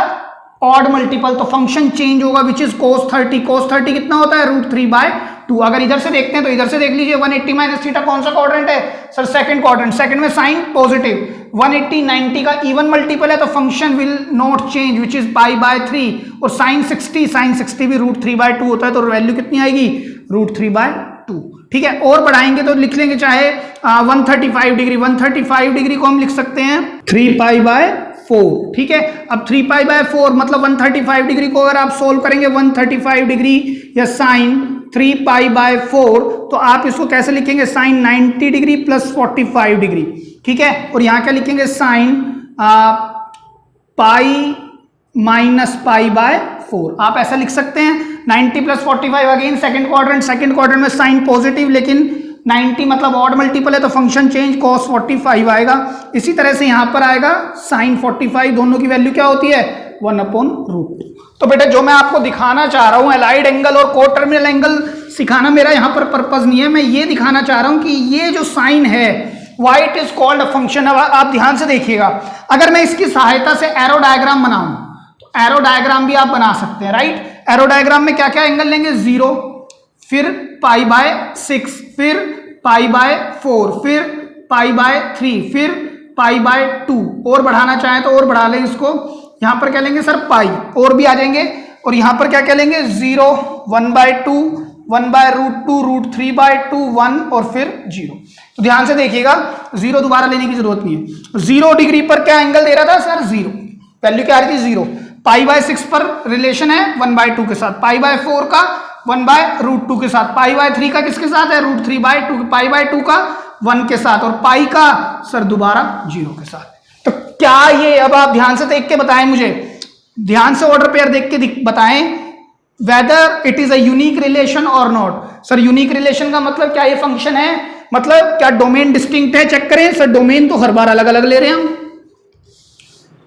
ऑड मल्टीपल, तो फंक्शन चेंज होगा विच इज cos 30। cos 30 कितना होता है √3/2। अगर इधर से देखते हैं तो इधर से देख लीजिए 180 माइनस थीटा कौन सा क्वाड्रेंट है सर, सेकंड क्वाड्रेंट, सेकंड में साइन पॉजिटिव, 180 90 का इवन मल्टीपल है तो function will not change which is π/3, और साइन 60 भी √3/2 होता है तो वैल्यू कितनी आएगी √3/2। ठीक है, और बढ़ाएंगे तो लिख लेंगे चाहे 135 डिग्री, 135 डिग्री को हम लिख सकते हैं 3π/4। ठीक है, अब 3π/4 मतलब 135 डिग्री को अगर आप सोल्व करेंगे 135 डिग्री या साइन 3π/4 तो आप इसको कैसे लिखेंगे साइन 90 डिग्री प्लस 45 डिग्री। ठीक है, और यहां क्या लिखेंगे साइन पाई माइनस π/4 आप ऐसा लिख सकते हैं। 90 प्लस 45 अगेन सेकंड क्वाड्रेंट में साइन पॉजिटिव, लेकिन 90 मतलब ऑड मल्टीपल है तो फंक्शन चेंज cos 45 आएगा। इसी तरह से यहां पर आएगा साइन 45, दोनों की वैल्यू क्या होती है 1/√2। तो बेटा जो मैं आपको दिखाना चाह रहा हूं एलाइड एंगल और को टर्मिनल एंगल सिखाना मेरा यहां पर पर्पस नहीं है, मैं ये दिखाना चाह रहा हूं कि ये जो साइन है why it is called a function. अब आप ध्यान से देखिएगा, अगर मैं इसकी सहायता से एरो डायग्राम बनाऊं तो एरो डायग्राम भी आप बना सकते हैं, राइट। एरो डायग्राम में क्या क्या एंगल लेंगे 0, फिर π/6, फिर π/4, फिर π/3, फिर π/2, और बढ़ाना चाहें तो और बढ़ा लें इसको, यहां पर क्या लेंगे सर पाई, और भी आ जाएंगे, और यहां पर क्या क्या लेंगे 0, 1/2, 1/√2, √3/2, 1 और फिर 0। तो ध्यान से देखिएगा 0 दोबारा लेने की जरूरत नहीं है। 0 डिग्री पर क्या एंगल दे रहा था सर 0, वैल्यू क्या आ रही थी 0। π/6 पर रिलेशन है 1/2 के साथ, π/4 का 1/√2 के साथ, π/3 का किसके साथ है √3/2, π/2 का 1 के साथ, और पाई का सर दोबारा 0 के साथ। तो क्या ये, अब आप ध्यान से देख के बताएं मुझे, ध्यान से ऑर्डर पेयर देख के बताएं whether it is a unique relation और नॉट। सर यूनिक रिलेशन का मतलब क्या ये फंक्शन है, मतलब क्या डोमेन डिस्टिंक्ट है, चेक करें सर। डोमेन तो हर बार अलग अलग ले रहे हैं हम,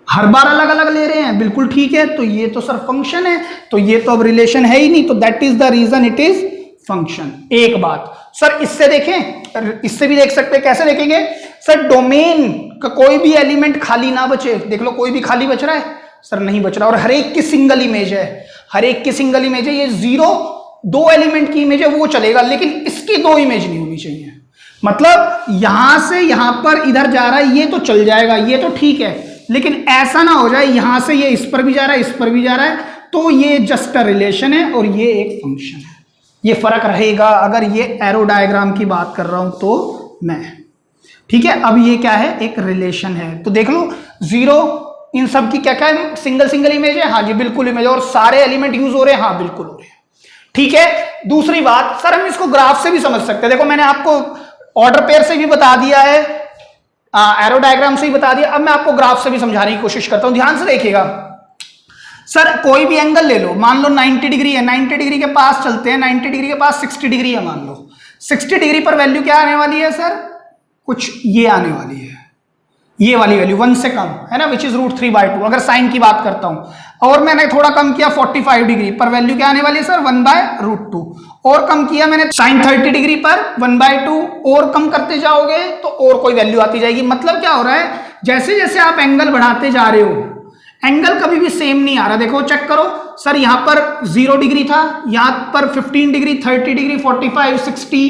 हर बार अलग अलग ले रहे हैं, बिल्कुल ठीक है। तो ये तो सर फंक्शन है, तो ये तो अब रिलेशन है ही नहीं, तो that is the reason it is function. एक बात सर इससे देखें, इससे भी देख सकते हैं, कैसे देखेंगे सर, डोमेन का कोई भी एलिमेंट खाली ना बचे, देख लो कोई भी खाली बच रहा है सर, नहीं बच रहा, और हर एक की सिंगल इमेज है, हर एक की सिंगल इमेज है। ये 0 2 एलिमेंट की इमेज है वो चलेगा, लेकिन इसकी 2 इमेज नहीं होनी चाहिए, मतलब यहां से यहां पर इधर जा रहा है ये तो चल जाएगा, ये तो ठीक है, लेकिन ऐसा ना हो जाए यहां से ये इस पर भी जा रहा है इस पर भी जा रहा है, तो ये जस्ट अ रिलेशन है और ये एक फंक्शन है। ये फर्क रहेगा अगर ये एरो डायग्राम की बात कर रहा हूं तो मैं, ठीक है। अब ये क्या है, एक रिलेशन है, तो देख लो 0 इन सब की क्या क्या है, सिंगल सिंगल इमेज है, हाँ जी बिल्कुल इमेज, और सारे एलिमेंट यूज हो रहे हैं, हाँ बिल्कुल हो रहे हैं, ठीक है। दूसरी बात सर हम इसको ग्राफ से भी समझ सकते हैं, देखो मैंने आपको ऑर्डर पेयर से भी बता दिया है, एरो डायग्राम से ही बता दिया, अब मैं आपको ग्राफ से भी समझाने की कोशिश करता हूं। ध्यान से देखिएगा सर, कोई भी एंगल ले लो, मान लो 90 डिग्री है, 90 डिग्री के पास चलते हैं, 90 डिग्री के पास 60 डिग्री है, मान लो 60 डिग्री पर वैल्यू क्या आने वाली है सर, कुछ ये आने वाली है, ये वाली वैल्यू 1 से कम है ना, विच इज √3/2 अगर साइन की बात करता हूं, और मैंने थोड़ा कम किया 45 डिग्री पर वैल्यू क्या आने वाली है सर 1/√2, और कम किया मैंने साइन 30 डिग्री पर 1/2, और कम करते जाओगे तो और कोई वैल्यू आती जाएगी। मतलब क्या हो रहा है, जैसे जैसे आप एंगल बढ़ाते जा रहे हो एंगल कभी भी सेम नहीं आ रहा। देखो चेक करो सर, यहां पर 0 डिग्री था, यहां पर 15 डिग्री, 30 डिग्री, 45, 60,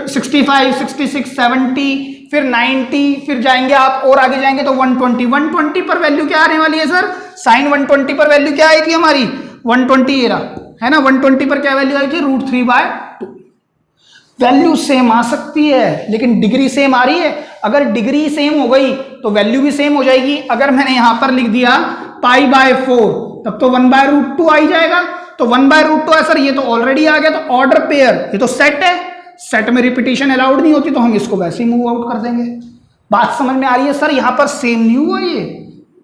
65, 66, 70, फिर 90, फिर जाएंगे आप और आगे जाएंगे तो 120 पर वैल्यू क्या आने वाली है सर, साइन 120 पर वैल्यू क्या आई थी हमारी 120 ये रहा है ना, 120 पर क्या वैल्यू आएगी, √3/2। वैल्यू सेम आ सकती है लेकिन डिग्री सेम आ रही है। अगर डिग्री सेम हो गई तो वैल्यू भी सेम हो जाएगी। अगर मैंने यहां पर लिख दिया π/4 तब तो 1/√2 आ ही जाएगा। तो 1/√2 है सर, ये तो ऑलरेडी आ गया। तो ऑर्डर पेयर, ये तो सेट है, सेट में रिपीटिशन अलाउड नहीं होती तो हम इसको वैसे ही मूव आउट कर देंगे। बात समझ में आ रही है सर? यहां पर सेम नहीं हुआ ये,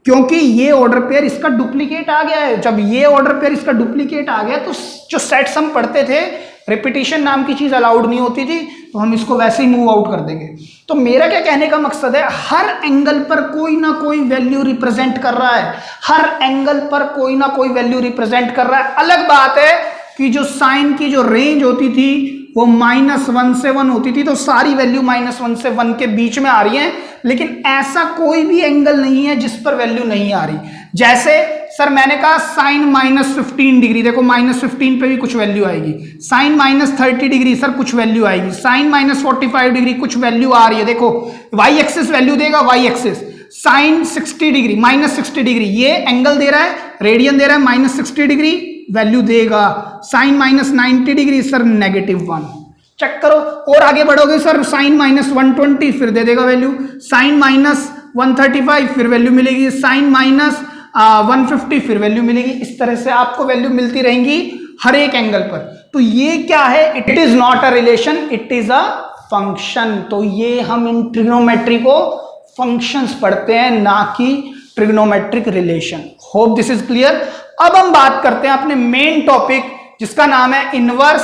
क्योंकि ये ऑर्डर पेयर इसका डुप्लीकेट आ गया है। जब ये ऑर्डर पेयर इसका डुप्लीकेट आ गया तो जो सेट्स हम पढ़ते थे, रिपीटिशन नाम की चीज अलाउड नहीं होती थी, तो हम इसको वैसे ही मूव आउट कर देंगे। तो मेरा क्या कहने का मकसद है, हर एंगल पर कोई ना कोई वैल्यू रिप्रेजेंट कर रहा है, हर एंगल पर कोई ना कोई वैल्यू रिप्रेजेंट कर रहा है। अलग बात है कि जो साइन की जो रेंज होती थी वो -1 से 1 होती थी, तो सारी वैल्यू -1 से 1 के बीच में आ रही है, लेकिन ऐसा कोई भी एंगल नहीं है जिस पर वैल्यू नहीं आ रही। जैसे सर मैंने कहा साइन -15 डिग्री, देखो -15 पे भी कुछ वैल्यू आएगी, साइन -30 डिग्री सर कुछ वैल्यू आएगी, साइन -45 डिग्री कुछ वैल्यू आ रही है। देखो वाई एक्सिस वैल्यू देगा, y axis sine 60 degree -60 degree, ये एंगल दे रहा है, रेडियन दे रहा है, -60 डिग्री वैल्यू देगा। Sine -90 degree sir -1। चेक करो, और आगे बढ़ोगे सर साइन -120 फिर दे देगा वैल्यू, साइन -135 फिर वैल्यू मिलेगी, साइन -150 फिर वैल्यू मिलेगी। इस तरह से आपको वैल्यू मिलती रहेंगी हर एक एंगल पर। तो ये क्या है, it is not a relation, it is a function. तो ये हम इन ट्रिग्नोमेट्री को फंक्शंस पढ़ते हैं, ना कि trigonometric relation. Hope this is clear. अब हम बात करते हैं अपने मेन टॉपिक जिसका नाम है इनवर्स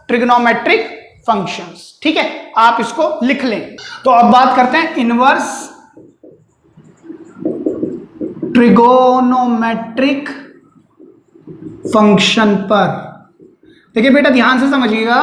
ट्रिग्नोमेट्रिक फंक्शंस। ठीक है, आप इसको लिख लें। तो अब बात करते हैं इनवर्स ट्रिगोनोमेट्रिक फंक्शन पर। देखिए बेटा ध्यान से समझिएगा,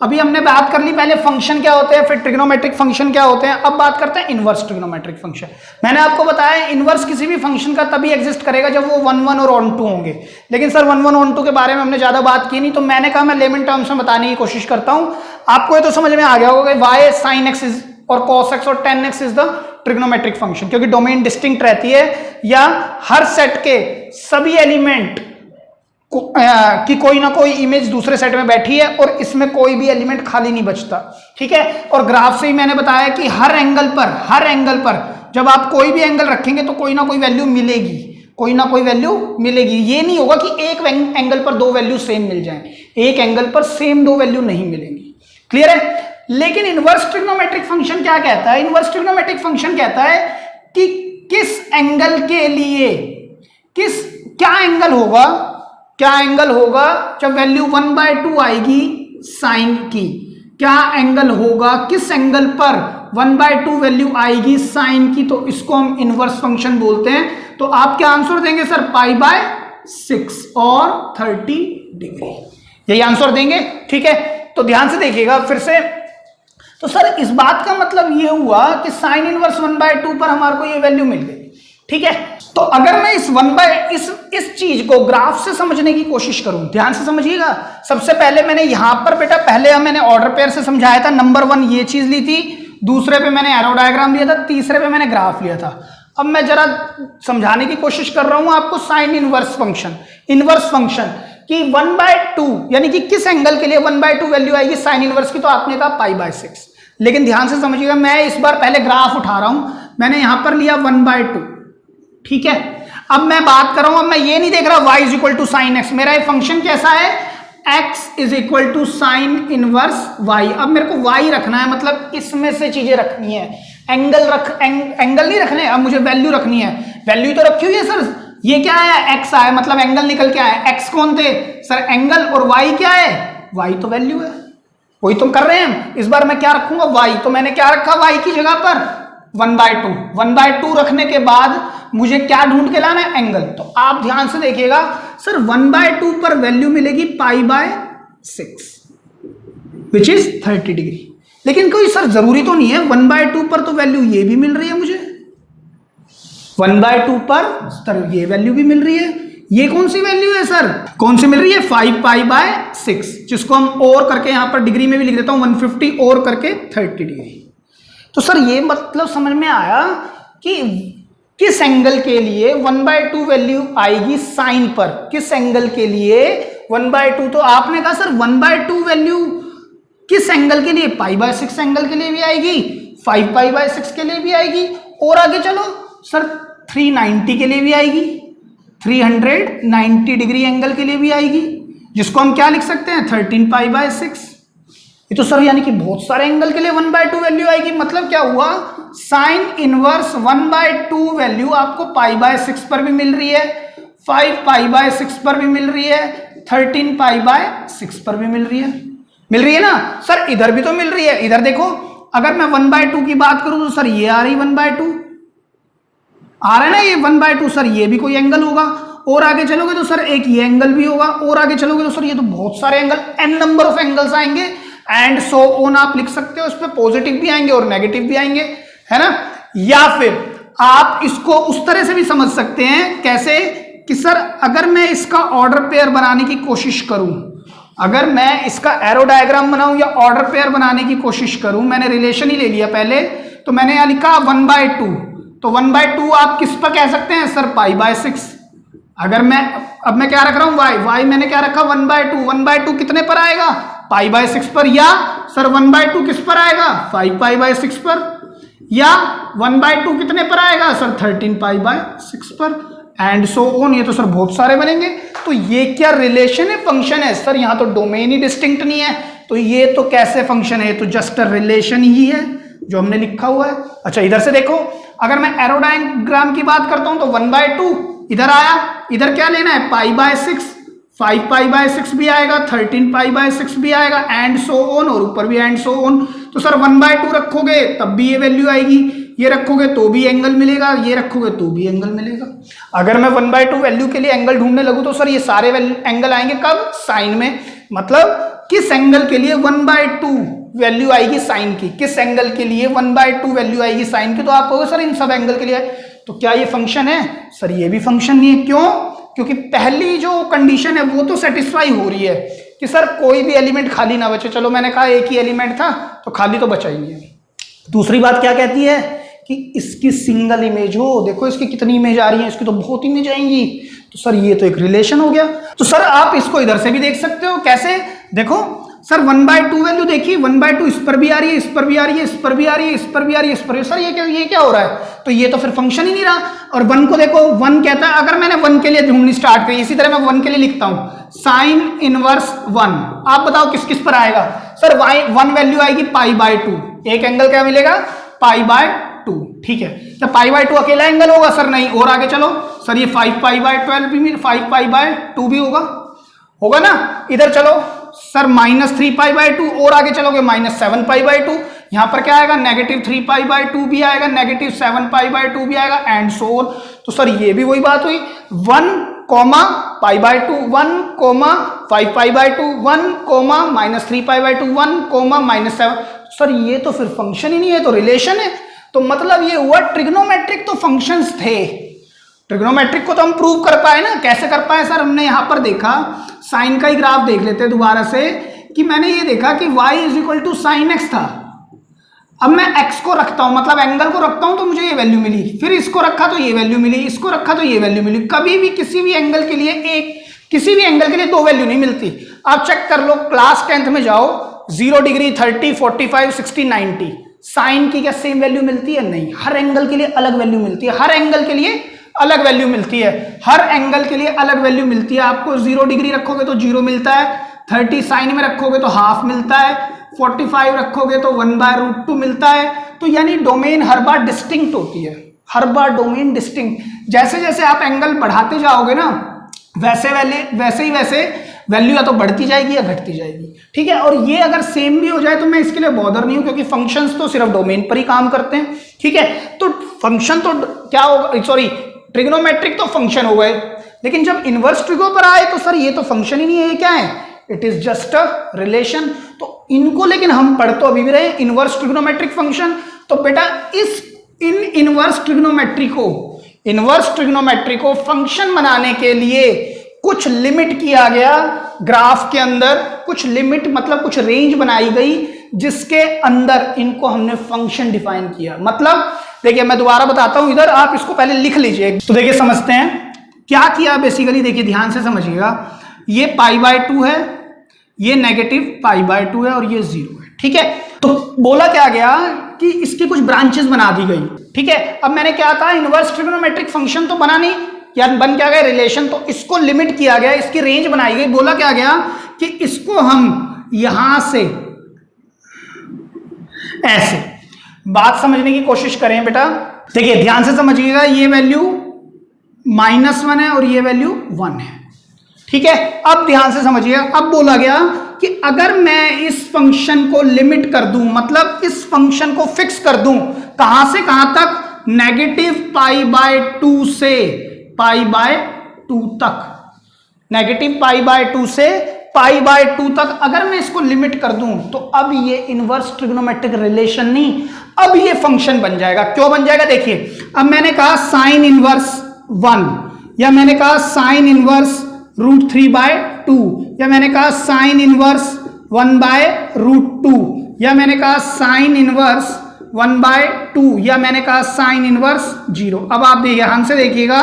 अभी हमने बात कर ली पहले फंक्शन क्या होते हैं, फिर ट्रिग्नोमेट्रिक फंक्शन क्या होते हैं, अब बात करते हैं इनवर्स ट्रिग्नोमेट्रिक फंक्शन। मैंने आपको बताया इनवर्स किसी भी फंक्शन का तभी एग्जिस्ट करेगा जब वो 1 1 और ऑन 2 होंगे, लेकिन सर 1 1 ऑन 2 के बारे में हमने ज्यादा बात की नहीं, तो मैंने कहा मैं लेमन टर्म्स में बताने की कोशिश करता हूं। आपको ये तो समझ में आ गया होगा वाई साइन एक्स और cos x और tan x is the trigonometric function, क्योंकि डोमेन डिस्टिंक्ट रहती है, या हर सेट के सभी एलिमेंट कि कोई ना कोई इमेज दूसरे सेट में बैठी है और इसमें कोई भी एलिमेंट खाली नहीं बचता। ठीक है, और ग्राफ से ही मैंने बताया कि हर एंगल पर जब आप कोई भी एंगल रखेंगे तो कोई ना कोई वैल्यू मिलेगी, कोई ना कोई वैल्यू मिलेगी। ये नहीं होगा कि एक एंगल पर दो वैल्यू सेम मिल जाए, एक एंगल पर सेम दो वैल्यू नहीं मिलेंगी। क्लियर है? लेकिन इनवर्स ट्रिग्नोमेट्रिक फंक्शन क्या कहता है, इनवर्स ट्रिग्नोमेट्रिक फंक्शन कहता है कि किस एंगल के लिए क्या एंगल होगा जब वैल्यू 1/2 आएगी साइन की, क्या एंगल होगा, किस एंगल पर 1/2 वैल्यू आएगी साइन की, तो इसको हम इनवर्स फंक्शन बोलते हैं। तो आप क्या आंसर देंगे सर, π/6 और 30 डिग्री, यही आंसर देंगे। ठीक है, तो ध्यान से देखिएगा फिर से। तो सर इस बात का मतलब ये हुआ कि साइन इनवर्स 1/2 पर हमारे को ये वैल्यू मिल गई। ठीक है, तो अगर मैं इस चीज को ग्राफ से समझने की कोशिश करूं, ध्यान से समझिएगा। सबसे पहले मैंने यहां पर बेटा मैंने ऑर्डर पेयर से समझाया था, नंबर 1 ये चीज ली थी, दूसरे पे मैंने एरो डायग्राम लिया था, तीसरे पे मैंने ग्राफ लिया था। अब मैं जरा समझाने की कोशिश कर रहा हूं आपको साइन इनवर्स फंक्शन कि 1/2 यानी कि किस एंगल के लिए 1/2 वैल्यू आएगी साइन इनवर्स की, तो आपने कहा π/6। लेकिन ध्यान से समझिएगा, मैं इस बार पहले ग्राफ उठा रहा हूं, मैंने यहां पर लिया 1/2। ठीक है, अब मैं बात कर रहा हूं, अब मैं ये नहीं देख रहा y = sin x, मेरा ये फंक्शन कैसा है, x = sin इनवर्स y। अब मेरे को y रखना है, मतलब इसमें से चीजें रखनी है, एंगल नहीं रखने, अब मुझे वैल्यू रखनी है। वैल्यू तो रखी हुई है सर, ये क्या है, x आया, मतलब एंगल निकल के आया। x कौन थे सर, एंगल, और y क्या है, y तो वैल्यू है, वही तुम कर रहे हैं हम। इस बार मैं क्या रखूंगा, y, तो मैंने क्या रखा y की जगह पर 1/2 रखने के बाद मुझे क्या ढूंढ के लाना है, एंगल। तो आप ध्यान से देखिएगा सर, 1/2 पर वैल्यू मिलेगी π/6 विच इज 30 डिग्री। लेकिन कोई सर जरूरी तो नहीं है, 1/2 पर तो वैल्यू ये भी मिल रही है मुझे, 1/2 पर सर ये वैल्यू भी मिल रही है। ये कौन सी वैल्यू है सर, कौन सी मिल रही है, 5π/6, जिसको हम और करके यहां पर डिग्री में भी लिख देता हूं, 150 और करके 30 डिग्री। तो सर ये मतलब समझ में आया कि किस एंगल के लिए 1/2 वैल्यू आएगी साइन पर, किस एंगल के लिए 1/2, तो आपने कहा सर 1/2 वैल्यू किस एंगल के लिए, π/6 एंगल के लिए भी आएगी, 5π/6 के लिए भी आएगी, और आगे चलो सर 390 के लिए भी आएगी, 390 डिग्री एंगल के लिए भी आएगी, जिसको हम क्या लिख सकते हैं 13π/6। ये तो सर यानी कि बहुत सारे एंगल के लिए 1/2 वैल्यू आएगी। मतलब क्या हुआ, साइन इनवर्स 1/2 वैल्यू आपको π/6 पर भी मिल रही है, 5π/6 पर भी मिल रही है, 13π/6 पर भी मिल रही है ना सर। इधर भी तो मिल रही है, इधर देखो अगर मैं 1/2 की बात करूं तो सर ये आ रही 1/2 आ रहा है ना, ये 1/2 सर ये भी कोई एंगल होगा, और आगे चलोगे तो सर एक ये एंगल भी होगा, और आगे चलोगे तो सर ये तो बहुत सारे angle, n number of angles आएंगे, एंड सो ऑन आप लिख सकते हो। इसमें पॉजिटिव भी आएंगे और नेगेटिव भी आएंगे, है ना। या फिर आप इसको उस तरह से भी समझ सकते हैं, कैसे कि सर अगर मैं इसका ऑर्डर पेयर बनाने की कोशिश करूं, अगर मैं इसका एरो डायग्राम बनाऊं या ऑर्डर पेयर बनाने की कोशिश करूं, मैंने रिलेशन ही ले लिया पहले, तो मैंने यहां लिखा 1/2, तो 1/2 आप किस पर कह सकते हैं सर π/6। अगर मैं अब मैं क्या रख रहा हूं y मैंने क्या रखा 1/2 कितने पर आएगा π/6 पर, या सर 1/2 किस पर आएगा 5π/6 पर, या 1/2 कितने पर आएगा सर 13π/6 पर, एंड सो ऑन। ये तो सर बहुत सारे बनेंगे। तो ये क्या रिलेशन है, फंक्शन है सर, यहां तो डोमेन ही डिस्टिंक्ट नहीं है, तो ये तो कैसे फंक्शन है, तो जस्ट रिलेशन ही है जो हमने लिखा हुआ है। अच्छा इधर से देखो, अगर मैं एरो डायग्राम की बात करता हूं तो 1/2 इधर आया, इधर क्या लेना है π/6, 5π/6 भी आएगा, 13π/6 भी आएगा, एंड सो ऑन, और ऊपर भी एंड सो ऑन। तो सर 1/2 रखोगे तब भी ये वैल्यू आएगी, ये रखोगे तो भी एंगल मिलेगा, ये रखोगे तो भी एंगल मिलेगा। अगर मैं 1/2 वैल्यू के लिए एंगल ढूंढने लगूं तो सर ये सारे एंगल आएंगे कब, साइन में। मतलब किस एंगल के लिए 1/2 वैल्यू आएगी साइन की, किस एंगल के लिए 1/2 वैल्यू आएगी साइन की, तो आप कहोगे सर इन सब एंगल के लिए। तो क्या ये फंक्शन है सर, ये भी फंक्शन नहीं है। क्यों, क्योंकि पहली जो कंडीशन है वो तो सेटिस्फाई हो रही है कि सर कोई भी एलिमेंट खाली ना बचे। चलो मैंने कहा एक ही एलिमेंट था तो खाली तो बचा ही नहीं है। दूसरी बात क्या कहती है कि इसकी सिंगल इमेज हो, देखो इसकी कितनी इमेज आ रही है, इसकी तो बहुत इमेज आएंगी, तो सर ये तो एक रिलेशन हो गया। तो सर आप इसको इधर से भी देख सकते हो, कैसे, देखो सर 1/2 वैल्यू देखिए, 1/2 इस पर भी आ रही है, इस पर भी आ रही है, इस पर भी आ रही है, इस पर भी आ रही है, इस पर भी। सर ये क्या हो रहा है, तो ये तो फिर फंक्शन ही नहीं रहा। और 1 को देखो, 1 कहता है, अगर मैंने 1 के लिए ढूंढनी स्टार्ट करी, इसी तरह मैं 1 के लिए लिखता हूं साइन इनवर्स 1, आप बताओ किस किस पर आएगा सर, 1 वैल्यू आएगी π/2, एक एंगल क्या मिलेगा π/2, ठीक है। तो π/2 अकेला एंगल होगा सर, नहीं, और आगे चलो सर ये 5π/12 भी 5π/2 भी होगा ना। इधर चलो सर -3π/2, और आगे चलोगे -7π/2, यहां पर क्या आएगा -3π/2 भी आएगा, -7π/2 भी आएगा, एंड सो ऑन। तो सर ये भी वही बात हुई, 1, π/2, 1, 5π/2, 1, -3π/2, 1, -7। सर ये तो फिर फंक्शन ही नहीं है, तो रिलेशन है। तो मतलब ये हुआ ट्रिग्नोमेट्रिक तो फंक्शंस थे, ट्रिग्नोमेट्रिक को तो हम प्रूव कर पाए ना। कैसे कर पाए सर, हमने यहां पर देखा, साइन का ही ग्राफ देख लेते हैं दोबारा से, कि मैंने ये देखा कि y = sin x था। अब मैं x को रखता हूं, मतलब एंगल को रखता हूं, तो मुझे ये वैल्यू मिली, फिर इसको रखा तो ये वैल्यू मिली, इसको रखा तो ये वैल्यू मिली। कभी भी किसी भी एंगल के लिए दो वैल्यू नहीं मिलती। आप चेक कर लो, क्लास 10th में जाओ, 0 डिग्री, 30, 45, 60, 90, साइन की क्या सेम वैल्यू मिलती है? नहीं, हर एंगल के लिए अलग वैल्यू मिलती है, हर एंगल के लिए अलग वैल्यू मिलती है, हर एंगल के लिए अलग वैल्यू मिलती है। आपको 0 डिग्री रखोगे तो 0 मिलता है, 30 साइन में रखोगे तो हाफ मिलता है, 45 रखोगे तो 1/√2 मिलता है। तो यानी डोमेन हर बार डिस्टिंक्ट होती है, हर बार डोमेन डिस्टिंक्ट। जैसे जैसे आप एंगल बढ़ाते जाओगे ना, वैसे ही वैल्यू या तो बढ़ती जाएगी या घटती जाएगी, ठीक है। और ये अगर सेम भी हो जाए तो मैं इसके लिए बॉदर नहीं हूं, क्योंकि फंक्शंस तो सिर्फ डोमेन पर ही काम करते हैं, ठीक है। तो फंक्शन तो क्या होगा, सॉरी ट्रिग्नोमेट्रिक तो फंक्शन हो गए, लेकिन जब इनवर्स ट्रिगो पर आए तो सर ये तो फंक्शन ही नहीं है, ये क्या है, it is just a relation. तो इनको लेकिन हम पढ़ तो अभी भी रहे, इनवर्स ट्रिग्नोमेट्रिक फंक्शन। तो बेटा इन इनवर्स ट्रिग्नोमेट्री को फंक्शन बनाने के लिए कुछ लिमिट किया गया ग्राफ के अंदर, कुछ लिमिट मतलब कुछ रेंज बनाई गई, जिसके अंदर इनको हमने फंक्शन डिफाइन किया। मतलब देखिए मैं दोबारा बताता हूं, इधर आप इसको पहले लिख लीजिए। तो देखिए समझते हैं क्या किया बेसिकली, देखिए ध्यान से समझिएगा। ये π/2 है, ये -π/2 है और ये 0 है, ठीक है। तो बोला क्या गया कि इसकी कुछ ब्रांचेस बना दी गई, ठीक है। अब मैंने क्या कहा, इनवर्स ट्रिग्नोमेट्रिक फंक्शन तो बना नहीं, या बन क्या गया रिलेशन, तो इसको लिमिट किया गया, इसकी रेंज बनाई गई। बोला क्या गया कि इसको हम यहां से ऐसे, बात समझने की कोशिश करें बेटा। देखिए ध्यान से समझिएगा, ये वैल्यू -1 है और ये वैल्यू 1 है, ठीक है। अब ध्यान से समझिएगा, अब बोला गया कि अगर मैं इस फंक्शन को लिमिट कर दूं, मतलब इस फंक्शन को फिक्स कर दूं, कहां से कहां तक, -π/2 से π/2 तक, -π/2 से π/2 तक अगर मैं इसको लिमिट कर दूं, तो अब ये इनवर्स ट्रिग्नोमेट्रिक रिलेशन नहीं, अब ये फंक्शन बन जाएगा। क्यों बन जाएगा, देखिए अब मैंने कहा साइन इनवर्स 1, या मैंने कहा साइन इनवर्स √3/2, या मैंने कहा साइन इनवर्स 1/√2, या मैंने कहा साइन इनवर्स 1/2, या मैंने कहा साइन इनवर्स 0। अब आप ध्यान से देखिएगा,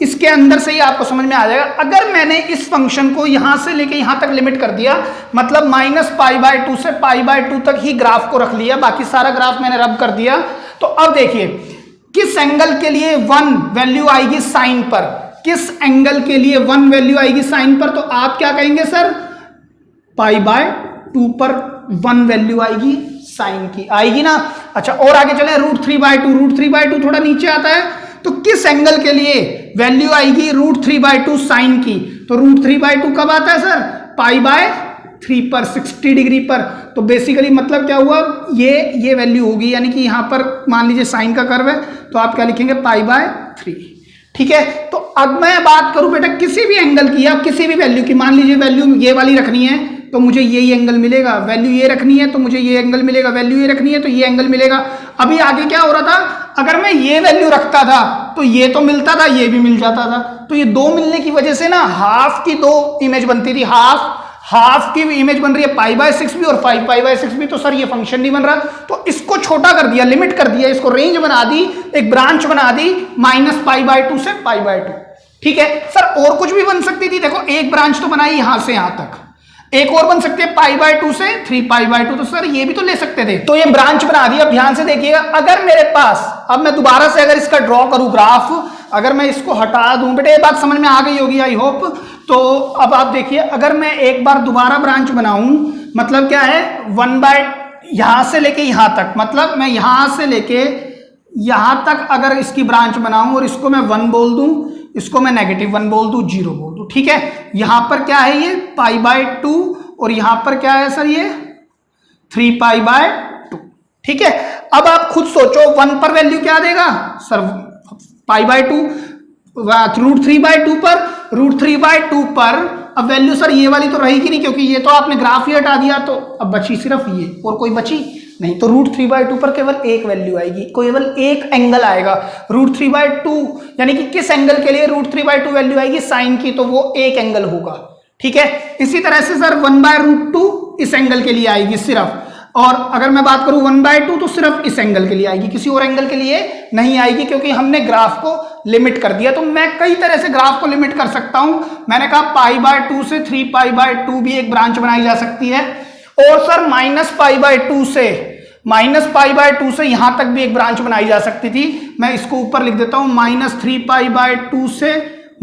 इसके अंदर से ही आपको समझ में आ जाएगा। अगर मैंने इस फंक्शन को यहां से लेके यहां तक लिमिट कर दिया, मतलब -π/2 से π/2 तक ही ग्राफ को रख लिया, बाकी सारा ग्राफ मैंने रब कर दिया, तो अब देखिए किस एंगल के लिए 1 वैल्यू आएगी साइन पर, किस एंगल के लिए 1 वैल्यू आएगी साइन पर, तो आप क्या कहेंगे सर, π/2 पर 1 वैल्यू आएगी साइन की, आएगी ना। अच्छा और आगे चले, √3/2, √3/2 थोड़ा नीचे आता है, तो किस एंगल के लिए वैल्यू आएगी √3/2 साइन की, तो √3/2 कब आता है सर, π/3 पर, 60 डिग्री पर। तो बेसिकली मतलब क्या हुआ, ये वैल्यू होगी, यानी कि यहां पर मान लीजिए साइन का कर्व है, तो आप क्या लिखेंगे, π/3, ठीक है। तो अब मैं बात करूं बेटा किसी भी एंगल की या किसी भी वैल्यू की, मान लीजिए वैल्यू ये वाली रखनी है तो मुझे यही एंगल मिलेगा, वैल्यू ये रखनी है तो मुझे ये एंगल मिलेगा, वैल्यू ये रखनी है तो ये एंगल मिलेगा। अभी आगे क्या हो रहा था, अगर मैं ये वैल्यू रखता था तो ये तो मिलता था, ये भी मिल जाता था, तो ये दो मिलने की वजह से ना हाफ की दो इमेज बनती थी, हाफ की इमेज बन रही है π/6 भी और 5π/6 भी, तो सर ये फंक्शन नहीं बन रहा, तो इसको छोटा कर दिया, लिमिट कर दिया, इसको रेंज बना दी, एक ब्रांच बना दी -π/2 से π/2, ठीक है। सर और कुछ भी बन सकती थी, देखो एक ब्रांच तो बनाई यहां से यहां तक, एक और बन सकते हैं π/2 से 3π/2, तो सर ये भी तो ले सकते थे, तो ये ब्रांच बना दी। अब ध्यान से देखिएगा, अगर मेरे पास, अब मैं दोबारा से अगर इसका ड्रॉ करूं ग्राफ, अगर मैं इसको हटा दूं, बेटे ये बात समझ में आ गई होगी आई होप। तो अब आप देखिए, अगर मैं एक बार दोबारा ब्रांच बनाऊं, मतलब क्या है, यहां से लेके यहां तक, मतलब मैं यहां से लेके यहां तक अगर इसकी ब्रांच बनाऊं और इसको मैं 1 बोल दूं, इसको मैं -1 बोल दूं, 0 बोल दूं, ठीक है। यहां पर क्या है, ये π/2 और यहां पर क्या है सर, ये 3π/2, ठीक है। अब आप खुद सोचो 1 पर वैल्यू क्या देगा सर, π/2, √3/2 पर, √3/2 पर अब वैल्यू सर ये वाली तो रहेगी नहीं, क्योंकि ये तो आपने ग्राफ ही हटा दिया, तो अब बची सिर्फ ये, और कोई बची नहीं, तो √3/2 पर केवल एक वैल्यू आएगी, केवल एक एंगल आएगा √3/2, यानी कि किस एंगल के लिए √3/2 वैल्यू आएगी साइन की, तो वो एक एंगल होगा, ठीक है। इसी तरह से सर 1/√2 इस एंगल के लिए आएगी सिर्फ, और अगर मैं बात करूं 1/2 तो सिर्फ इस एंगल के लिए आएगी, किसी और एंगल के लिए नहीं आएगी, क्योंकि हमने ग्राफ को लिमिट कर दिया। तो मैं कई तरह से ग्राफ को लिमिट कर सकता हूं, मैंने कहा π/2 से 3π/2 भी एक ब्रांच बनाई जा सकती है, और सर -π/2 से यहां तक भी एक ब्रांच बनाई जा सकती थी। मैं इसको ऊपर लिख देता हूं, -3π/2 से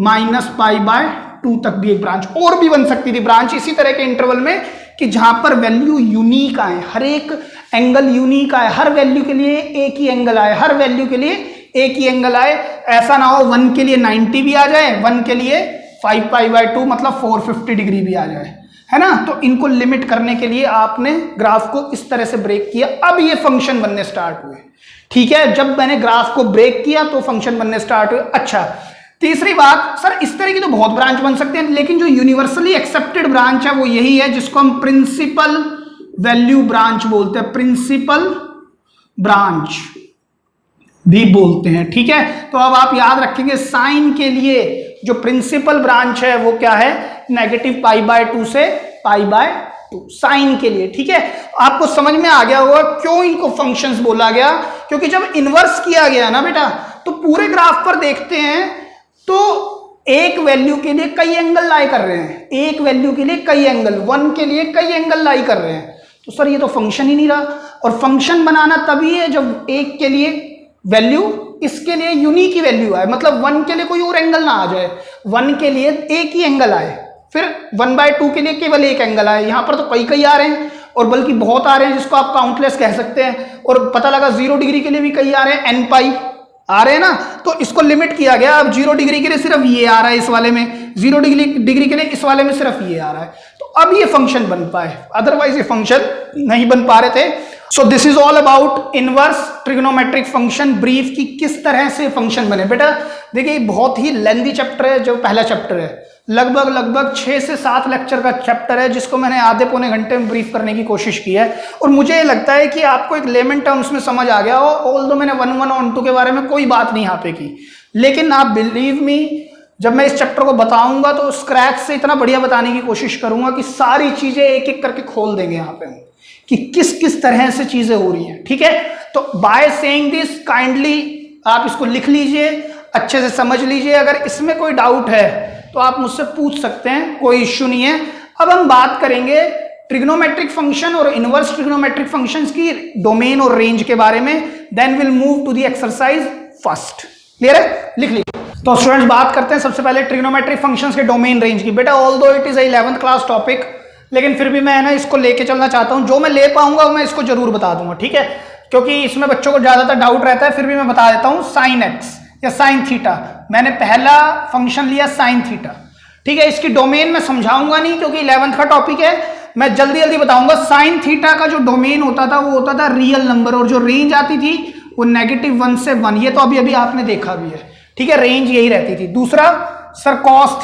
-π/2 तक भी एक ब्रांच और भी बन सकती थी ब्रांच, इसी तरह के इंटरवल में, कि जहां पर वैल्यू यूनिक आए, हर एक एंगल यूनिक आए, हर वैल्यू के लिए एक ही एंगल आए, हर वैल्यू के लिए एक ही एंगल आए। ऐसा ना हो 1 के लिए 90 भी आ जाए, 1 के लिए 5π/2 मतलब 450 डिग्री भी आ जाए, है ना। तो इनको लिमिट करने के लिए आपने ग्राफ को इस तरह से ब्रेक किया, अब ये फंक्शन बनने स्टार्ट हुए, ठीक है। जब मैंने ग्राफ को ब्रेक किया तो फंक्शन बनने स्टार्ट हुए। अच्छा, तीसरी बात, सर इस तरह की तो बहुत ब्रांच बन सकते हैं, लेकिन जो यूनिवर्सली एक्सेप्टेड ब्रांच है वो यही है, जिसको हम प्रिंसिपल वैल्यू ब्रांच बोलते हैं, प्रिंसिपल ब्रांच भी बोलते हैं, ठीक है। तो अब आप याद रखेंगे, साइन के लिए जो प्रिंसिपल ब्रांच है वो क्या है, -π/2 से π/2 साइन के लिए, ठीक है। आपको समझ में आ गया होगा क्यों इनको फंक्शंस बोला गया, क्योंकि जब इनवर्स किया गया ना बेटा, तो पूरे ग्राफ पर देखते हैं तो एक वैल्यू के लिए कई एंगल लाई कर रहे हैं, एक वैल्यू के लिए कई एंगल, 1 के लिए कई एंगल लाई कर रहे हैं। तो सर ये तो फंक्शन ही नहीं रहा, और फंक्शन बनाना तभी है जब एक के लिए वैल्यू इसके लिए यूनिक ही वैल्यू आए, मतलब 1 के लिए कोई और एंगल ना आ जाए, 1 के लिए एक ही एंगल आए, फिर 1/2 के लिए केवल एक एंगल आए। यहां पर तो कई कई आ रहे हैं, और बल्कि बहुत आ रहे हैं, जिसको आप काउंटलेस कह सकते हैं। और पता लगा 0 डिग्री के लिए भी कई आ रहे हैं, n पाई आ रहे हैं ना, तो इसको लिमिट किया गया। अब 0 डिग्री के लिए सिर्फ ये आ रहा है इस वाले में, 0 डिग्री के लिए इस वाले में सिर्फ ये आ रहा है, तो अब ये फंक्शन बन पाए, अदरवाइज ये फंक्शन नहीं बन पा रहे थे। So this is all about inverse trigonometric function brief की किस तरह से फंक्शन बने। बेटा देखिए बहुत ही लेंथी चैप्टर है, जो पहला चैप्टर है, लगभग 6 से 7 लेक्चर का चैप्टर है, जिसको मैंने आधे पौने घंटे में ब्रीफ करने की कोशिश की है। और मुझे लगता है कि आपको एक लेमन टर्म्स में समझ आ गया हो, ऑल्दो मैंने 1 और 2 के बारे में कोई बात नहीं यहाँ पे की, लेकिन आप बिलीव मी, जब मैं इस चैप्टर को बताऊंगा तो स्क्रैच से इतना बढ़िया बताने की कोशिश करूंगा कि सारी चीजें एक एक करके खोल देंगे यहाँ पे कि किस किस तरह से चीजें हो रही हैं। ठीक है, तो बाय सेइंग दिस काइंडली आप इसको लिख लीजिए, अच्छे से समझ लीजिए। अगर इसमें कोई डाउट है तो आप मुझसे पूछ सकते हैं, कोई इश्यू नहीं है। अब हम बात करेंगे ट्रिग्नोमेट्रिक फंक्शन और इनवर्स ट्रिग्नोमेट्रिक फंक्शंस की डोमेन और रेंज के बारे में। Then will move to the exercise first. Clear है, लिख लीजिए। तो स्टूडेंट्स बात करते हैं सबसे पहले ट्रिग्नोमेट्रिक फंक्शंस के डोमेन रेंज की। बेटा although it is 11th class topic, लेकिन फिर भी मैं ना इसको लेके चलना चाहता हूं, जो मैं ले पाऊंगा मैं इसको जरूर बता दूंगा। ठीक है, क्योंकि इसमें बच्चों को ज्यादातर डाउट रहता है, फिर भी मैं बता देता हूं। साइन एक्स या साइन थीटा, मैंने पहला फंक्शन लिया साइन थीटा। ठीक है, इसकी डोमेन मैं समझाऊंगा नहीं क्योंकि 11th का टॉपिक है, मैं जल्दी जल्दी बताऊंगा। साइन थीटा का जो डोमेन होता था वो होता था रियल नंबर, और जो रेंज आती थी वो -1 से 1, ये तो अभी अभी आपने देखा भी है। ठीक है, रेंज यही रहती थी। दूसरा सर कॉस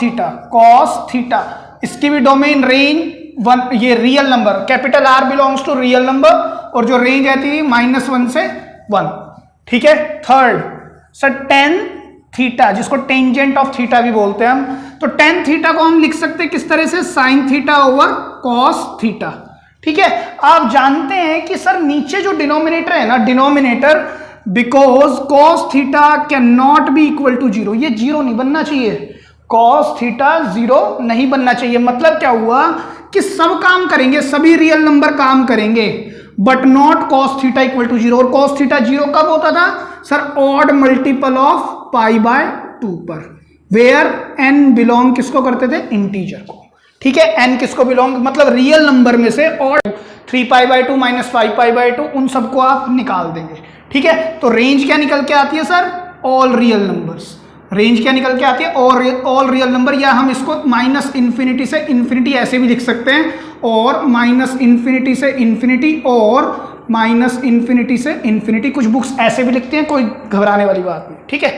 थीटा, इसकी भी डोमेन रेंज 1, ये real number, capital R belongs to real number, और जो रेंज आती थी -1 से 1। ठीक है, थर्ड सर टेन थीटा, जिसको टेंजेंट ऑफ थीटा भी बोलते हैं हम, तो टेन थीटा को हम लिख सकते हैं किस तरह से, sine theta over cos theta. ठीक है, आप जानते हैं कि सर नीचे जो डिनोमिनेटर है ना, denominator, because cos theta can not be equal to 0, ये 0 नहीं बनना चाहिए, कॉस थीटा 0 नहीं बनना चाहिए। मतलब क्या हुआ कि सब काम करेंगे, सभी रियल नंबर काम करेंगे, but not cos theta equal to 0। और कॉस थीटा 0 कब होता था सर, ऑड मल्टीपल ऑफ π/2 पर, वेयर n बिलोंग किसको करते थे, इंटीजर को। ठीक है, n किसको बिलोंग, मतलब रियल नंबर में से ऑड 3π/2 - 5π/2 उन सबको आप निकाल देंगे। ठीक है, तो रेंज क्या निकल के आती है sir, all real numbers. Range क्या निकल के आती है, ऑल रियल नंबर, या हम इसको -∞ से इन्फिनिटी ऐसे भी लिख सकते हैं, और -∞ से इन्फिनिटी, और -∞ से इन्फिनिटी। कुछ बुक्स ऐसे भी लिखते हैं, कोई घबराने वाली बात नहीं। ठीक है,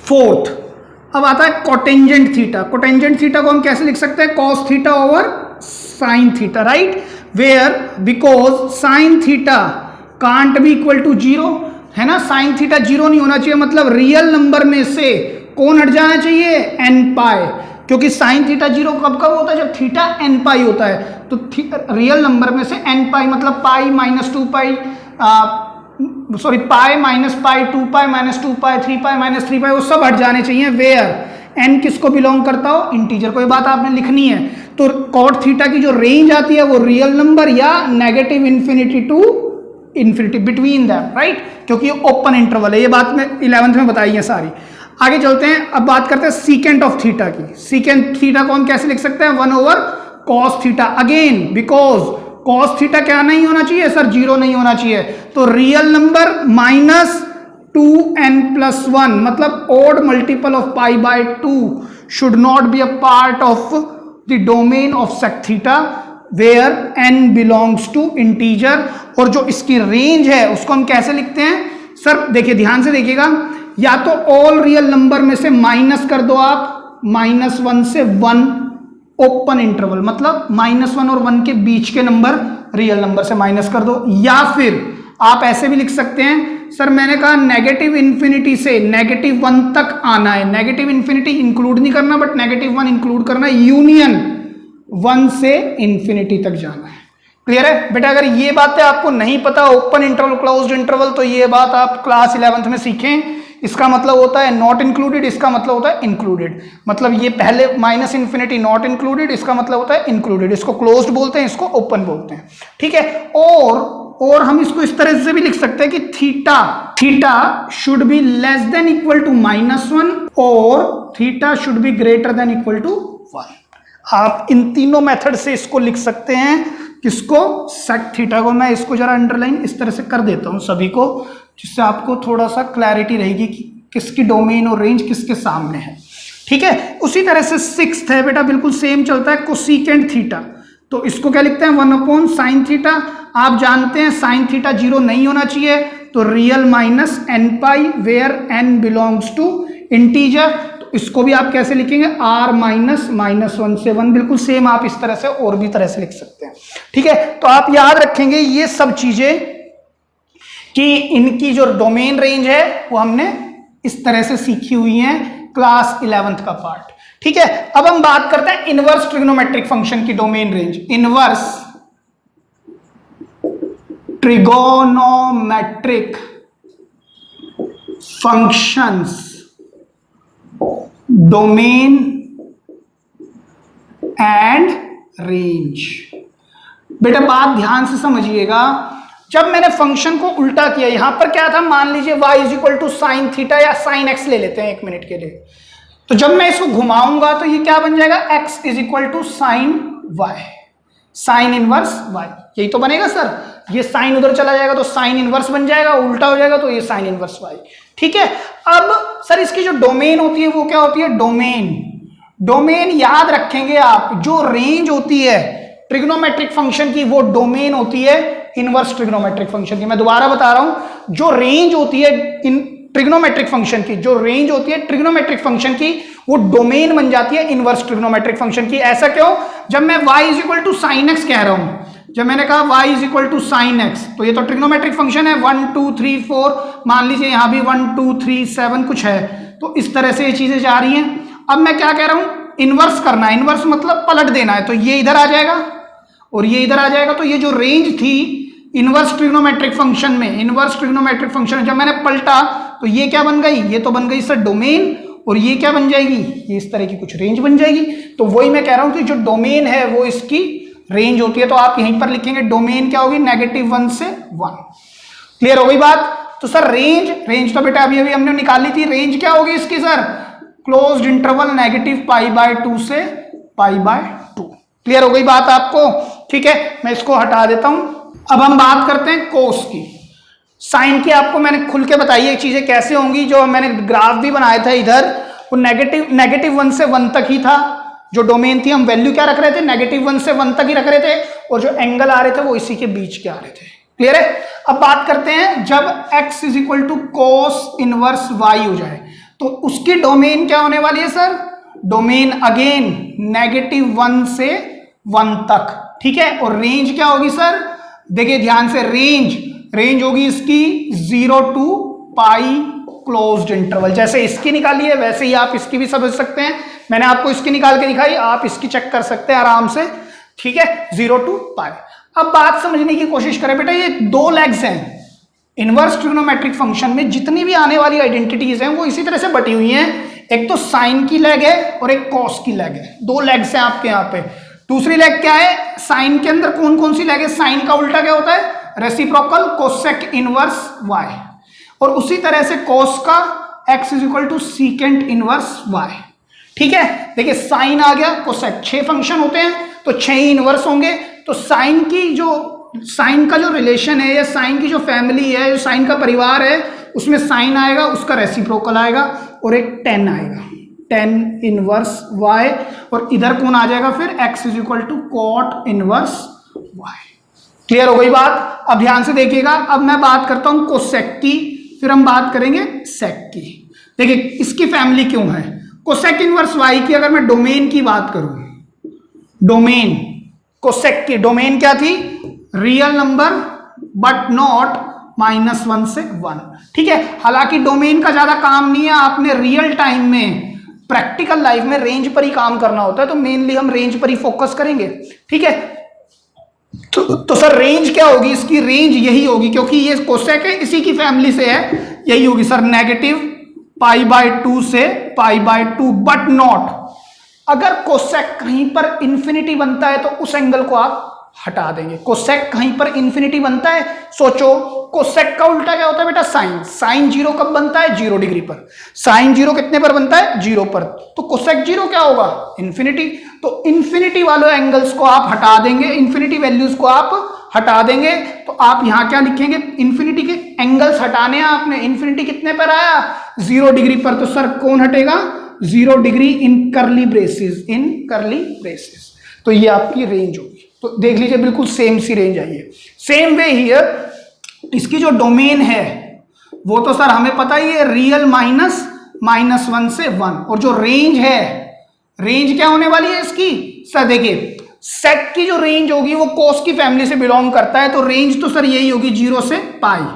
फोर्थ अब आता है कोटेंजेंट थीटा। कोटेंजेंट थीटा को हम कैसे लिख सकते हैं, cos theta over sine theta, right, where because sine theta can't be equal to 0, है ना, साइन थीटा 0 नहीं होना चाहिए, मतलब रियल नंबर में से कौन हट जाना चाहिए, n पाई, क्योंकि साइन थीटा 0 कब कब होता है, जब थीटा n पाई होता है। तो रियल नंबर में से n पाई मतलब पाई -2π, सॉरी पाई -π, 2π -2π, 3π -3π, वो सब हट जाने चाहिए, वेयर n किसको बिलोंग करता हो, इंटीजर को। ये बात आपने लिखनी है। तो कॉट थीटा की जो रेंज आती है वो रियल नंबर या -∞ to infinity, between them, right, क्योंकि ये ओपन इंटरवल है। ये बात मैं 11th में बताई है सारी। आगे चलते हैं, अब बात करते हैं सीकेंट ऑफ थीटा की। सीकेंट थीटा को हम कैसे लिख सकते हैं, 1 over cos theta, again because cos theta क्या नहीं होना चाहिए सर, 0 नहीं होना चाहिए। तो रियल नंबर -2n+1, मतलब odd multiple of π/2 should not be a part of the domain of sec theta, where n belongs to integer. और जो इसकी रेंज है उसको हम कैसे लिखते हैं सर, देखिए ध्यान से देखिएगा, या तो ऑल रियल नंबर में से माइनस कर दो आप, -1 से 1 ओपन इंटरवल, मतलब -1 और 1 के बीच के नंबर रियल नंबर से माइनस कर दो, या फिर आप ऐसे भी लिख सकते हैं सर, मैंने कहा -∞ से -1 तक आना है, -∞ इंक्लूड नहीं करना बट -1 इंक्लूड करना है, यूनियन 1 से इन्फिनिटी तक जाना है। क्लियर है बेटा? अगर ये बातें आपको नहीं पता ओपन इंटरवल क्लोज्ड इंटरवल, तो ये बात आप क्लास 11th में सीखें। इसका मतलब होता है नॉट इंक्लूडेड, इसका मतलब होता है इंक्लूडेड। मतलब ये पहले माइनस इन्फिनिटी नॉट इंक्लूडेड, इसका मतलब होता है इंक्लूडेड। इसको क्लोज्ड बोलते हैं, इसको ओपन बोलते हैं, ठीक है। और हम इसको इस तरह से भी लिख सकते हैं कि theta should be less than equal to -1 और theta should be greater than equal to 1। आप इन तीनों मेथड से इसको लिख सकते हैं। किसको? सेक थीटा को। मैं इसको जरा अंडरलाइन इस तरह से कर देता हूं सभी को, जिससे आपको थोड़ा सा क्लैरिटी रहेगी कि किसकी डोमेन और रेंज किसके सामने है, ठीक है। उसी तरह से 6th है बेटा, बिल्कुल सेम चलता है, कोसेकेंट थीटा। तो इसको क्या लिखते हैं? 1/sin theta. आप जानते हैं साइन थीटा 0 नहीं होना चाहिए, तो real minus n pi where n belongs to integer. तो इसको भी आप कैसे लिखेंगे? r माइनस -1 से 1। बिल्कुल सेम आप इस तरह से और भी तरह से लिख सकते हैं, ठीक है। तो आप याद रखेंगे ये सब चीजें कि इनकी जो डोमेन रेंज है वो हमने इस तरह से सीखी हुई है, क्लास 11th का पार्ट, ठीक है। अब हम बात करते हैं इनवर्स ट्रिग्नोमेट्रिक फंक्शन की domain range. Inverse trigonometric functions domain and range. बेटा बात ध्यान से समझिएगा, जब मैंने फंक्शन को उल्टा किया, यहां पर क्या था? मान लीजिए y is equal to sine theta या साइन x ले लेते हैं 1 मिनट के लिए। तो जब मैं इसको घुमाऊंगा तो ये क्या बन जाएगा? x is equal to sine y, sine inverse y। यही तो बनेगा सर। ये साइन उधर चला जाएगा तो साइन इनवर्स बन जाएगा, उल्टा हो जाएगा तो ये साइन इनवर्स y, ठीक है। अब सर इसकी जो डोमेन होती है वो क्या होती है? डोमेन याद रखेंगे आप, जो रेंज होती है ट्रिग्नोमेट्रिक फंक्शन की वो डोमेन होती है इनवर्स ट्रिग्नोमेट्रिक फंक्शन की। मैं दोबारा बता रहा हूं, जो रेंज होती है इन ट्रिग्नोमेट्रिक फंक्शन की, जो रेंज होती है ट्रिग्नोमेट्रिक फंक्शन की, वो डोमेन बन जाती है इनवर्स ट्रिग्नोमेट्रिक फंक्शन की। ऐसा क्यों? जब मैं y is equal to sine x कह रहा हूं, जब मैंने कहा y is equal to sine x, तो ये तो ट्रिग्नोमेट्रिक फंक्शन है, 1 2 3 4, मान लीजिए यहां भी 1 2 3 7 कुछ है, तो इस तरह से ये चीजें जा रही हैं। अब मैं क्या कह रहा हूं? इनवर्स करना है। इनवर्स मतलब पलट देना है, तो ये इधर आ जाएगा और ये इधर आ जाएगा। तो ये जो रेंज थी इनवर्स ट्रिग्नोमेट्रिक फंक्शन में, इनवर्स ट्रिग्नोमेट्रिक फंक्शन जब मैंने पलटा तो ये क्या बन गई? ये तो बन गई सर डोमेन, और ये क्या बन जाएगी? ये इस तरह की कुछ रेंज बन जाएगी। तो वही मैं कह रहा हूं कि जो डोमेन है वो इसकी रेंज होती है। तो आप यहीं पर लिखेंगे डोमेन क्या होगी? -1 से 1। क्लियर हो गई बात? तो सर रेंज तो बेटा अभी हमने निकाली थी। रेंज क्या होगी इसकी सर? क्लोज्ड इंटरवल -π/2 से π/2। क्लियर हो गई बात आपको? ठीक है, मैं इसको हटा देता हूं। अब हम बात करते हैं कोस की। साइन की आपको मैंने खुल के बताई है चीजें कैसे होंगी। जो मैंने ग्राफ भी बनाया था इधर, वो -1 से 1 तक ही था। जो डोमेन थी हम वैल्यू क्या रख रहे थे? -1 से 1 तक ही रख रहे थे, और जो एंगल आ रहे थे वो इसी के बीच के आ रहे थे। क्लियर है? अब बात करते हैं जब x is equal to cos inverse y हो जाए तो उसकी डोमेन क्या होने वाली है सर? डोमेन अगेन -1 से 1 तक। ठीक है, और रेंज क्या होगी सर? देखिए ध्यान से, रेंज होगी इसकी 0 to π क्लोज्ड इंटरवल। जैसे इसकी निकाली है वैसे ही आप इसकी भी समझ सकते हैं। मैंने आपको इसकी निकाल के दिखाई, आप इसकी चेक कर सकते हैं आराम से। ठीक है, 0 to π। अब बात समझने की कोशिश करें बेटा, ये 2 लेग्स हैं इनवर्स ट्रिग्नोमेट्रिक फंक्शन में। जितनी भी आने वाली आइडेंटिटीज हैं वो इसी तरह से बटी हुई हैं। एक तो साइन की लेग है और एक कॉस की लेग है। 2 लेग्स हैं आपके यहाँ पे। दूसरी लेग क्या है? साइन के अंदर कौन कौन सी लेग है? साइन का उल्टा क्या होता है? Reciprocal cosec inverse y। और उसी तरह से कॉस का x is equal to secant inverse y। ठीक है, देखिए साइन आ गया, कोसेक, 6 फंक्शन होते हैं तो 6 ही इनवर्स होंगे। तो साइन का जो रिलेशन है या साइन की जो फैमिली है, जो साइन का परिवार है, उसमें साइन आएगा, उसका रेसिप्रोकल आएगा और एक 10 आएगा, 10 इनवर्स y। और इधर कौन आ जाएगा फिर? x is equal to cot inverse y। Clear हो गई बात? अब ध्यान से देखिएगा। अब मैं बात करता हूं कोसेक की, फिर हम बात करेंगे सेक की। देखिए इसकी फैमिली क्यों है? कोसेक इनवर्स y की अगर मैं डोमेन की बात करूं, डोमेन कोसेक की डोमेन क्या थी? रियल नंबर बट नॉट -1 से 1। ठीक है, हालांकि डोमेन का ज्यादा काम नहीं है, आपने रियल टाइम में प्रैक्टिकल लाइफ में रेंज पर ही काम करना होता है, तो मेनली हम रेंज पर ही फोकस करेंगे। ठीक है, तो सर रेंज क्या होगी इसकी? रेंज यही होगी, क्योंकि ये कोसेक है, इसी की फैमिली से है, यही होगी सर नेगेटिव π/2 से π/2, बट नॉट अगर कोसेक कहीं पर इंफिनिटी बनता है तो उस एंगल को आप हटा देंगे। कोसेक कहीं पर इंफिनिटी बनता है, सोचो कोसेक का उल्टा क्या होता है बेटा? साइन। साइन 0 कब बनता है? 0 डिग्री पर। साइन 0 कितने पर बनता है? 0 पर। तो कोसेक 0 क्या होगा? इंफिनिटी। तो इंफिनिटी वाले एंगल्स को आप हटा देंगे, इंफिनिटी वैल्यूज को आप हटा देंगे, तो आप यहां क्या लिखेंगे? इंफिनिटी के एंगल्स हटाने हैं आपने। इंफिनिटी कितने पर आया? 0 डिग्री पर। तो सर कौन हटेगा? 0 डिग्री इन करली ब्रेसेस, इन करली ब्रेसेस। तो ये आपकी रेंज होगी। तो देख लीजिए बिल्कुल सेम सी रेंज आई है। सेम वे हियर इसकी जो डोमेन है वो तो सर हमें पता ही है, रियल -1 से 1। और जो रेंज है, रेंज क्या होने वाली है इसकी? सर देखिए सेक की जो रेंज होगी वो कोस की फैमिली से बिलोंग करता है, तो रेंज तो सर यही होगी 0 से पाई।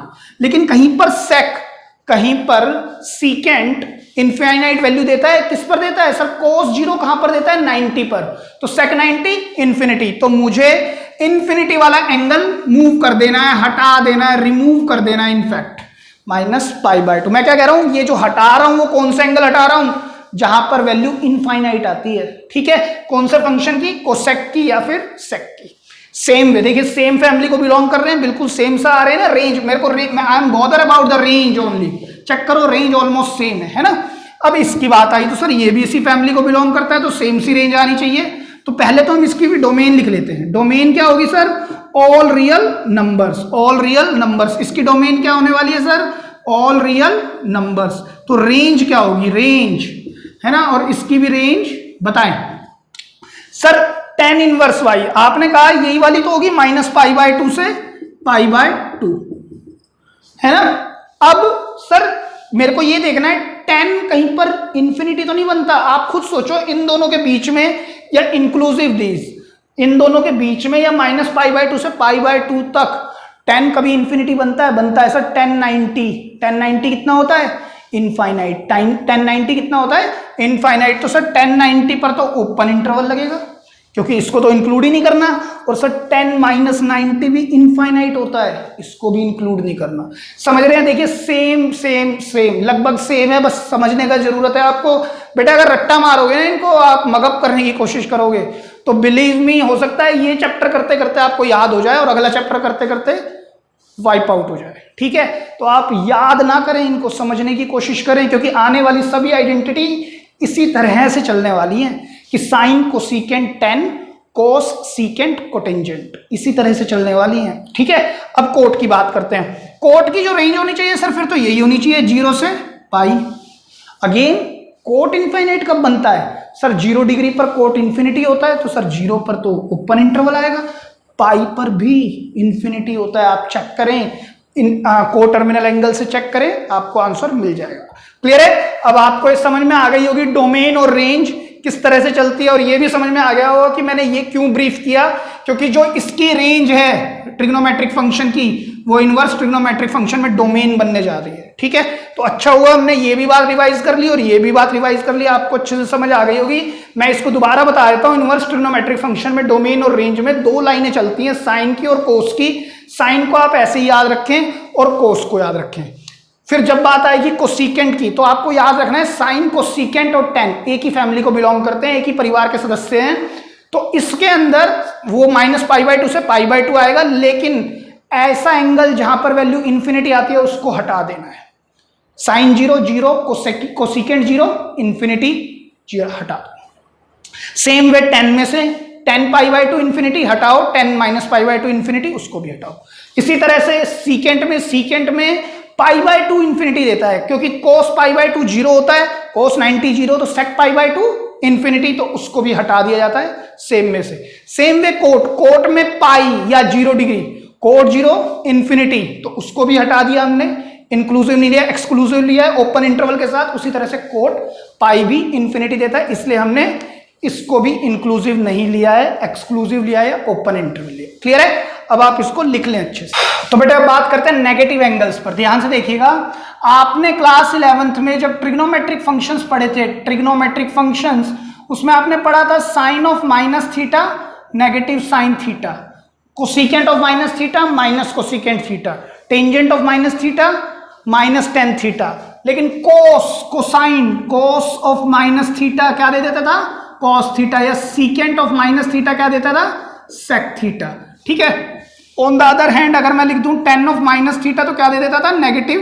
लेकिन कहीं पर सेक, कहीं पर सीकेंट इनफाइनाइट वैल्यू देता है। किस पर देता है सर? कोस 0 कहां पर देता है? 90 पर। तो सेक 90 इंफिनिटी। तो मुझे इंफिनिटी वाला एंगल मूव कर देना है, हटा देना है, रिमूव कर देना है इनफैक्ट -π/2। मैं क्या कह रहा हूं? ये जो हटा रहा हूं वो कौन सा एंगल हटा रहा हूं? जहां पर वैल्यू इनफाइनाइट आती है। ठीक है, कौन से फंक्शन की? कोसेक की या फिर सेक की। सेम वे देखिए, सेम फैमिली को बिलोंग कर रहे हैं, बिल्कुल सेम सा आ रहे हैं ना रेंज। मेरे को I am bother about the range only. Check करो रेंज ऑलमोस्ट सेम है ना। अब इसकी बात आई तो सर ये भी इसी फैमिली को बिलोंग करता है, तो सेम सी रेंज आनी चाहिए। तो पहले तो हम इसकी भी डोमेन लिख लेते हैं। डोमेन क्या होगी sir? All real numbers. All real numbers, इसकी डोमेन क्या होने वाली है सर? All real numbers. तो रेंज क्या होगी? रेंज है ना, और इसकी भी रेंज बताएं सर। tan इनवर्स y आपने कहा यही वाली तो होगी -π/2 से π/2 है ना। अब सर मेरे को ये देखना है tan कहीं पर इंफिनिटी तो नहीं बनता। आप खुद सोचो, इन दोनों के बीच में या इंक्लूसिव दीज, इन दोनों के बीच में या -π/2 से π/2 तक tan कभी इंफिनिटी बनता है? बनता है सर। tan 90 कितना होता है? इनफाइनाइट। tan 90 कितना होता है? इनफाइनाइट। तो सर tan 90 पर तो ओपन इंटरवल लगेगा, क्योंकि इसको तो इंक्लूड ही नहीं करना। और सर tan -90 भी इनफाइनाइट होता है, इसको भी इंक्लूड नहीं करना। समझ रहे हैं? देखिए सेम सेम सेम लगभग सेम है, बस समझने का जरूरत है आपको। बेटा अगर रट्टा मारोगे ना इनको, आप मगअप करने की कोशिश करोगे तो बिलीव मी, हो सकता है ये चैप्टर करते करते आपको याद हो जाए और अगला चैप्टर करते करते वाइप आउट हो जाए। ठीक है, तो आप याद ना करें, इनको समझने की कोशिश करें, क्योंकि आने वाली सभी आइडेंटिटी इसी तरह से चलने वाली है कि साइन कोसिकेंट tan, कोस सीकेंट कोटेंजेंट, इसी तरह से चलने वाली हैं। ठीक है, अब कोट की बात करते हैं। कोट की जो रेंज होनी चाहिए सर, फिर तो यही होनी चाहिए 0 से पाई। अगेन कोट इनफाइनाइट कब बनता है सर? 0 डिग्री पर कोट इंफिनिटी होता है, तो सर 0 पर तो ओपन इंटरवल आएगा, पाई पर भी इंफिनिटी होता है। आप चेक करें, को टर्मिनल एंगल से चेक करें, आपको आंसर मिल जाएगा। क्लियर है? अब आपको इस समझ में आ गई होगी डोमेन और रेंज किस तरह से चलती है, और ये भी समझ में आ गया होगा कि मैंने ये क्यों ब्रीफ किया, क्योंकि जो इसकी रेंज है ट्रिग्नोमेट्रिक फंक्शन की, वो इनवर्स ट्रिग्नोमेट्रिक फंक्शन में डोमेन बनने जा रही है। ठीक है, तो अच्छा हुआ हमने ये भी बात रिवाइज कर ली और ये भी बात रिवाइज कर ली, आपको अच्छे से समझ आ गई होगी। मैं इसको दोबारा बता देता हूं। इनवर्स ट्रिग्नोमेट्रिक फंक्शन में डोमेन और रेंज में 2 लाइनें चलती हैं, साइन की और कोस की। साइन को आप ऐसे ही याद रखें और कोस को याद रखें। फिर जब बात आएगी कोसिकेंट की, तो आपको याद रखना है साइन, कोसिकेंट और tan एक ही फैमिली को बिलोंग करते हैं, एक ही परिवार के सदस्य हैं। तो इसके अंदर वो -π/2 से π/2 आएगा, लेकिन ऐसा एंगल जहां पर वैल्यू इंफिनिटी आती है उसको हटा देना है। साइन 0 0, कोसिकेंट 0, इंफिनिटी 0 हटा दो। सेम वे tan में से tan π/2 इंफिनिटी हटाओ, tan -π/2 इंफिनिटी उसको भी हटाओ। इसी तरह से सीकेंट में π/2 इंफिनिटी देता है, क्योंकि cos π/2 0 होता है, cos 90 0, तो sec π/2 इंफिनिटी, तो उसको भी हटा दिया जाता है सेम में से। सेम वे कोट में पाई या 0 डिग्री, कोट 0 इंफिनिटी, तो उसको भी हटा दिया हमने, इंक्लूसिव नहीं लिया, एक्सक्लूसिव लिया है ओपन इंटरवल के साथ। उसी तरह से कोट पाई भी इंफिनिटी देता है, इसलिए हमने इसको भी इंक्लूसिव नहीं लिया है, एक्सक्लूसिव लिया है, ओपन इंटरवल लिया। क्लियर है? अब आप इसको लिख लें अच्छे से। तो बेटा अब बात करते हैं नेगेटिव एंगल्स पर। ध्यान से देखिएगा, आपने क्लास 11th में जब ट्रिग्नोमेट्रिक फंक्शंस पढ़े थे, ट्रिग्नोमेट्रिक फंक्शंस, उसमें आपने पढ़ा था sine of -θ negative sine theta, cosecant of minus theta minus cosecant theta, tangent of minus theta minus tan theta, लेकिन कोस ऑफ माइनस थीटा क्या दे देता था, कॉस थीटा, या सीकेंट ऑफ माइनस थीटा क्या देता था, सेक थीटा। ठीक है। ऑन द अदर हैंड अगर मैं लिख दूं टेन ऑफ माइनस थीटा तो क्या दे देता था, नेगेटिव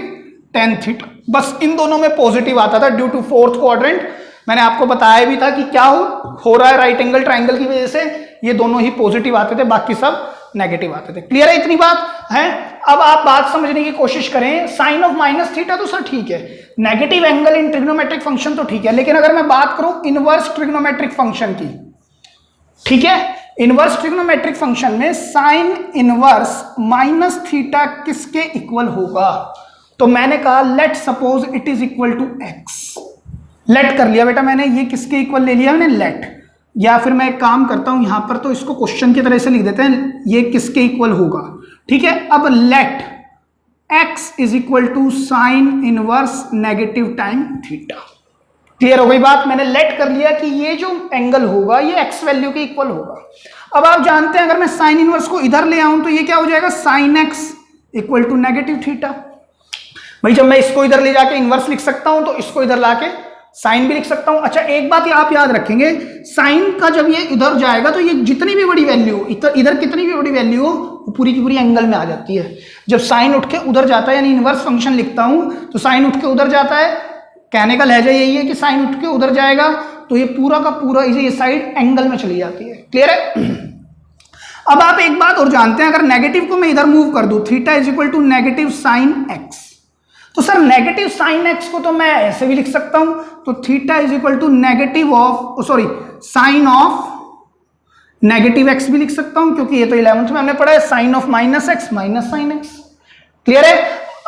टेन थीटा। बस इन दोनों में पॉजिटिव आता था ड्यू टू फोर्थ क्वाड्रेंट। मैंने आपको बताया भी था कि क्या हो रहा है राइट एंगल ट्राइंगल की वजह से, ये दोनों ही पॉजिटिव आते थे, बाकी सब नेगेटिव आते थे। क्लियर है इतनी बात है। अब आप बात समझने की कोशिश करें, साइन ऑफ माइनस थीटा तो सर ठीक है, negative angle in trigonometric function तो ठीक है, लेकिन अगर मैं बात करूं इनवर्स ट्रिग्नोमेट्रिक फंक्शन की, ठीक है, इनवर्स ट्रिग्नोमेट्रिक फंक्शन में साइन इनवर्स माइनस थीटा किसके इक्वल होगा, तो मैंने कहा let suppose it is equal to x. Let कर लिया बेटा मैंने, ये किसके इक्वल ले लिया मैंने, लेट। या फिर मैं एक काम करता हूं यहां पर, तो इसको क्वेश्चन की तरह से लिख देते हैं, ये किसके इक्वल होगा। ठीक है। अब let x is equal to sine inverse negative time theta. Clear हो गई बात। मैंने लेट कर लिया कि ये जो एंगल होगा ये x वैल्यू के इक्वल होगा। अब आप जानते हैं अगर मैं साइन इनवर्स को इधर ले आऊं तो ये क्या हो जाएगा, sine x equal to negative theta. भाई जब मैं इसको इधर ले जाके इनवर्स लिख सकता हूं तो इसको इधर लाके साइन भी लिख सकता हूं। अच्छा एक बात आप याद रखेंगे, साइन का जब ये इधर जाएगा तो ये जितनी भी बड़ी वैल्यू इधर कितनी भी बड़ी वैल्यू हो वो पूरी की पूरी एंगल में आ जाती है। जब साइन उठ के उधर जाता है, यानी इनवर्स फंक्शन लिखता हूं तो साइन उठ के उधर जाता है, कहने का लहजा यही है कि साइन उठ के उधर जाएगा तो ये पूरा का पूरा ये साइड एंगल में चली जाती है। क्लियर है। अब आप एक बात और जानते हैं, अगर नेगेटिव को मैं इधर मूव कर दूं, theta is equal to negative sine x, तो सर नेगेटिव साइन एक्स को तो मैं ऐसे भी लिख सकता हूं, तो theta is equal to negative of sine of negative x भी लिख सकता हूं, क्योंकि ये तो 11th में हमने पढ़ा है, sine of minus x minus sine x. Clear है।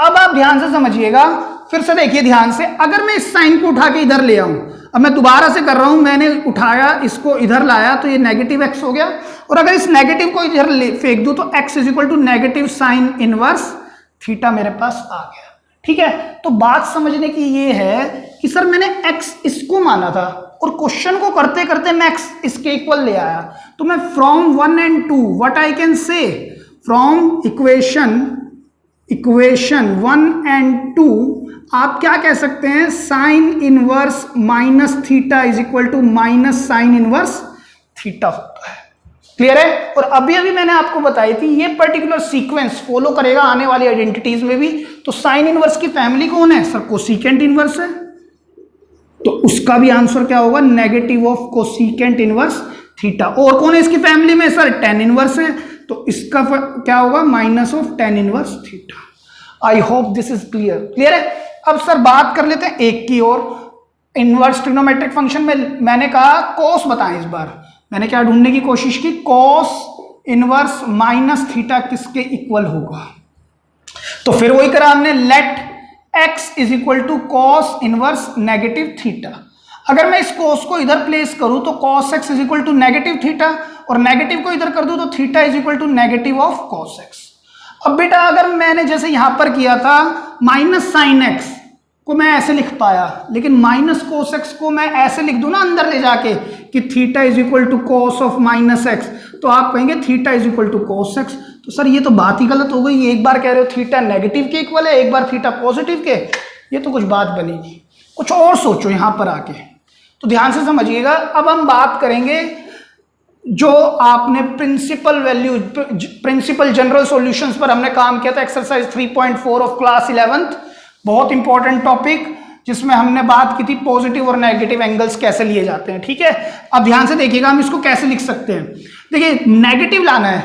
अब आप ध्यान से समझिएगा, फिर से देखिए ध्यान से, अगर मैं इस साइन को उठा के इधर ले आऊं, अब मैं दोबारा से कर रहा हूं, मैंने उठाया इसको इधर लाया तो ये नेगेटिव एक्स हो गया, और अगर इस नेगेटिव को इधर फेंक दूं तो x is equal to negative sine inverse theta मेरे पास आ गया। ठीक है। तो बात समझने की ये है कि सर मैंने x इसको माना था और क्वेश्चन को करते करते मैं x इसके इक्वल ले आया, तो मैं from 1 and 2 what I can say, from equation 1 and 2 आप क्या कह सकते हैं, sine inverse minus theta is equal to minus sine inverse theta होता है। क्लियर है। और अभी अभी मैंने आपको बताई थी ये पर्टिकुलर सीक्वेंस फॉलो करेगा आने वाली आइडेंटिटीज में भी। तो साइन इनवर्स की फैमिली कौन है, सर कोसिकेंट इनवर्स है, तो उसका भी आंसर क्या होगा, negative of cosecant inverse theta. और कौन है इसकी फैमिली में, सर टेन इनवर्स है, तो इसका क्या होगा, minus of tan inverse theta. I hope this is clear. Clear है। अब सर बात कर लेते हैं एक की और, इनवर्स ट्रिग्नोमेट्रिक फंक्शन में मैंने कहा कॉस बताएं, इस बार मैंने क्या ढूंढने की कोशिश की, कॉस इनवर्स माइनस थीटा किसके इक्वल होगा, तो फिर वही करा हमने, let x is equal to cos inverse negative theta. अगर मैं इस कॉस को इधर प्लेस करूं तो cos x is equal to negative theta, और नेगेटिव को इधर कर दूं तो theta is equal to negative of cos x। अब बेटा अगर मैंने जैसे यहां पर किया था, माइनस साइन एक्स को मैं ऐसे लिख पाया, लेकिन माइनस कोस एक्स को मैं ऐसे लिख दूं ना अंदर ले जाके कि theta is equal to cos of minus x, तो आप कहेंगे theta is equal to cos x. तो सर ये तो बात ही गलत हो गई, एक बार कह रहे हो थीटा नेगेटिव के इक्वल है, एक बार थीटा पॉजिटिव के, ये तो कुछ बात बनेगी, कुछ और सोचो यहां पर आके। तो ध्यान से समझिएगा। अब हम बात करेंगे जो आपने प्रिंसिपल जनरल सॉल्यूशंस पर हमने काम किया था, एक्सरसाइज 3.4 ऑफ क्लास 11th, बहुत इंपॉर्टेंट टॉपिक जिसमें हमने बात की थी पॉजिटिव और नेगेटिव एंगल्स कैसे लिए जाते हैं। ठीक है। अब ध्यान से देखिएगा हम इसको कैसे लिख सकते हैं। देखिए नेगेटिव लाना है,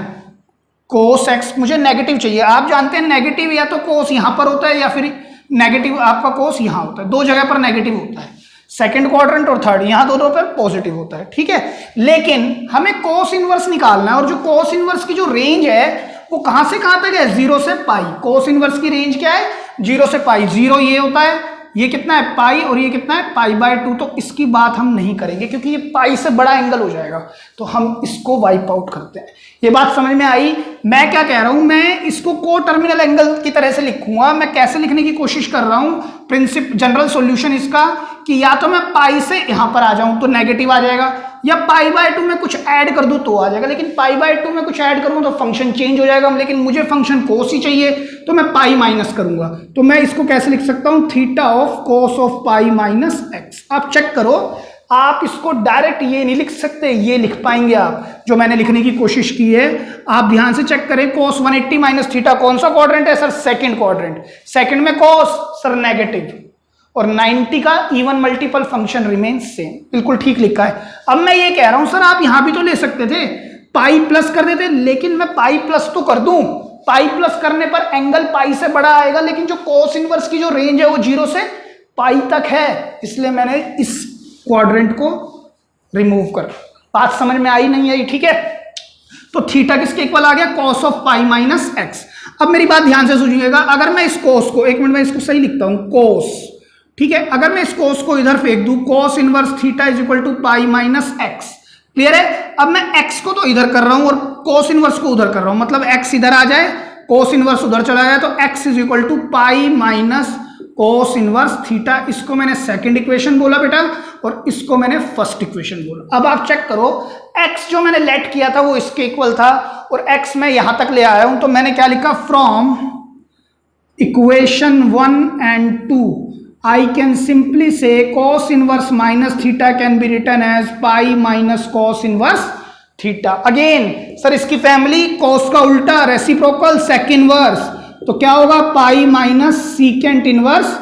कोस एक्स मुझे नेगेटिव चाहिए, आप जानते हैं नेगेटिव या तो कोस यहां पर होता है या फिर नेगेटिव आपका कोस यहां होता है, दो जगह पर नेगेटिव होता है, सेकंड क्वाड्रेंट और थर्ड, यहां दोनों पर पॉजिटिव होता है। ठीक है। लेकिन हमें कोस इनवर्स निकालना है, और जो कोस इनवर्स की जो रेंज है वो कहां से कहां तक है, 0 से पाई। कोस इनवर्स की रेंज क्या है, 0 से पाई। 0 ये होता है, ये कितना है पाई, और ये कितना है पाई बाय 2। तो इसकी बात हम नहीं करेंगे क्योंकि ये पाई से बड़ा एंगल हो जाएगा, तो हम इसको वाइप आउट करते हैं। ये बात समझ में आई। मैं क्या कह रहा हूं, मैं इसको को टर्मिनल एंगल की तरह से लिखूंगा। मैं कैसे लिखने की कोशिश कर रहा हूं, जनरल सॉल्यूशन इसका कि या तो मैं पाई से यहां पर आ जाऊं तो नेगेटिव आ जाएगा, या पाई बाय 2 में कुछ ऐड कर दूं तो आ जाएगा, लेकिन पाई बाय 2 में कुछ ऐड करूं तो फंक्शन चेंज हो जाएगा, लेकिन मुझे फंक्शन कोस ही चाहिए तो मैं पाई माइनस करूंगा। तो मैं इसको कैसे लिख सकता हूं, theta of cos of pi minus x. आप चेक करो, आप इसको डायरेक्ट ये नहीं लिख सकते, ये लिख पाएंगे आप, जो मैंने लिखने की कोशिश की है। आप ध्यान से चेक करें, cos 180 माइनस थीटा कौन सा क्वाड्रेंट है सर, सेकंड क्वाड्रेंट। सेकंड में cos सर नेगेटिव, और 90 का even multiple function remain same, बिल्कुल ठीक लिखा है। अब मैं ये कह रहा हूं सर आप यहां भी तो ले सकते थे, पाई प्लस कर देते, लेकिन मैं पाई प्लस तो कर दूं, पाई प्लस करने पर एंगल पाई से बड़ा आएगा, लेकिन जो cos इनवर्स की जो रेंज है वो 0 से पाई तक है, इसलिए मैंने इस क्वाड्रेंट को रिमूव कर। बात समझ में आई नहीं आई, ठीक है। तो थीटा किसके इक्वल आ गया, cos of pi minus x. अब मेरी बात ध्यान से सुनिएगा, अगर मैं इस cos को, एक मिनट में इसको सही लिखता हूं, cos, ठीक है, अगर मैं इस cos को इधर फेंक दूं, cos inverse theta is equal to pi minus x, clear है। अब मैं x को तो इधर कर रहा हूं और cos इनवर्स को उधर कर रहा हूं, मतलब x इधर आ जाए, cos इनवर्स उधर चला जाए, तो x is equal to pi minus cos inverse theta. इसको मैंने सेकंड इक्वेशन बोला बेटा, और इसको मैंने फर्स्ट इक्वेशन बोला। अब आप चेक करो, x जो मैंने लेट किया था वो इसके इक्वल था, और x मैं यहां तक ले आया हूं, तो मैंने क्या लिखा, from equation 1 and 2 I can simply say cos inverse minus theta can be written as pi minus cos inverse theta. Again, sir इसकी फैमिली cos का उल्टा रेसिप्रोकल sec इनवर्स, तो क्या होगा, pi minus secant inverse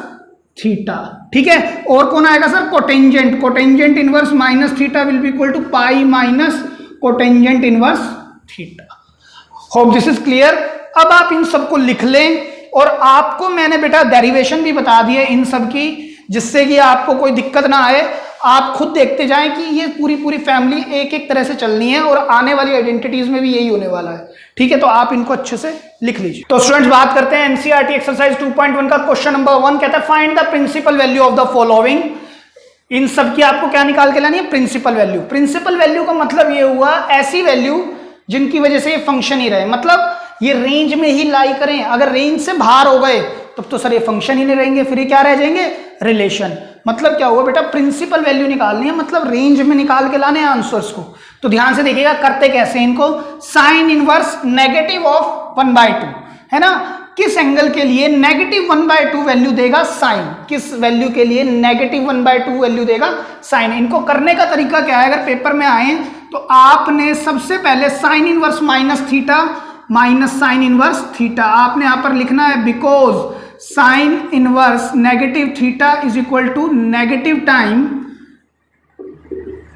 theta, ठीक है। और कौन आएगा sir, cotangent, cotangent inverse minus theta will be equal to pi minus cotangent inverse theta. Hope this is clear. अब आप इन सबको लिख लें, और आपको मैंने बेटा डेरिवेशन भी बता दी है इन सब की, जिससे कि आपको कोई दिक्कत ना आए। आप खुद देखते जाएं कि ये पूरी पूरी फैमिली एक एक तरह से चलनी है, और आने वाली आइडेंटिटीज में भी यही होने वाला है, ठीक है। तो आप इनको अच्छे से लिख लीजिए। तो स्टूडेंट्स बात करते हैं एनसीईआरटी एक्सरसाइज 2.1 का क्वेश्चन नंबर 1, कहता है find the principal value of the following. इन सब की आपको क्या निकाल के लानी है, प्रिंसिपल वैल्यू। प्रिंसिपल वैल्यू का मतलब ये हुआ ऐसी वैल्यू जिनकी वजह से ये फंक्शन ही रहे, मतलब ये रेंज में ही लाई करें। अगर रेंज से बाहर हो गए तब तो सर ये फंक्शन ही नहीं रहेंगे, फिर ये क्या रह जाएंगे, रिलेशन। मतलब क्या हुआ बेटा, प्रिंसिपल वैल्यू निकालनी है, मतलब रेंज में निकाल के लाने आंसर्स को। तो ध्यान से देखिएगा करते कैसे इनको, साइन इनवर्स नेगेटिव ऑफ 1/2 है ना, किस एंगल के लिए नेगेटिव 1/2 वैल्यू देगा साइन, किस वैल्यू के लिए नेगेटिव 1/2 वैल्यू देगा साइन। इनको करने का तरीका क्या है, अगर पेपर में आए तो आपने सबसे पहले sine inverse minus theta minus sine inverse theta आपने यहां पर लिखना है, because sine inverse negative theta is equal to negative time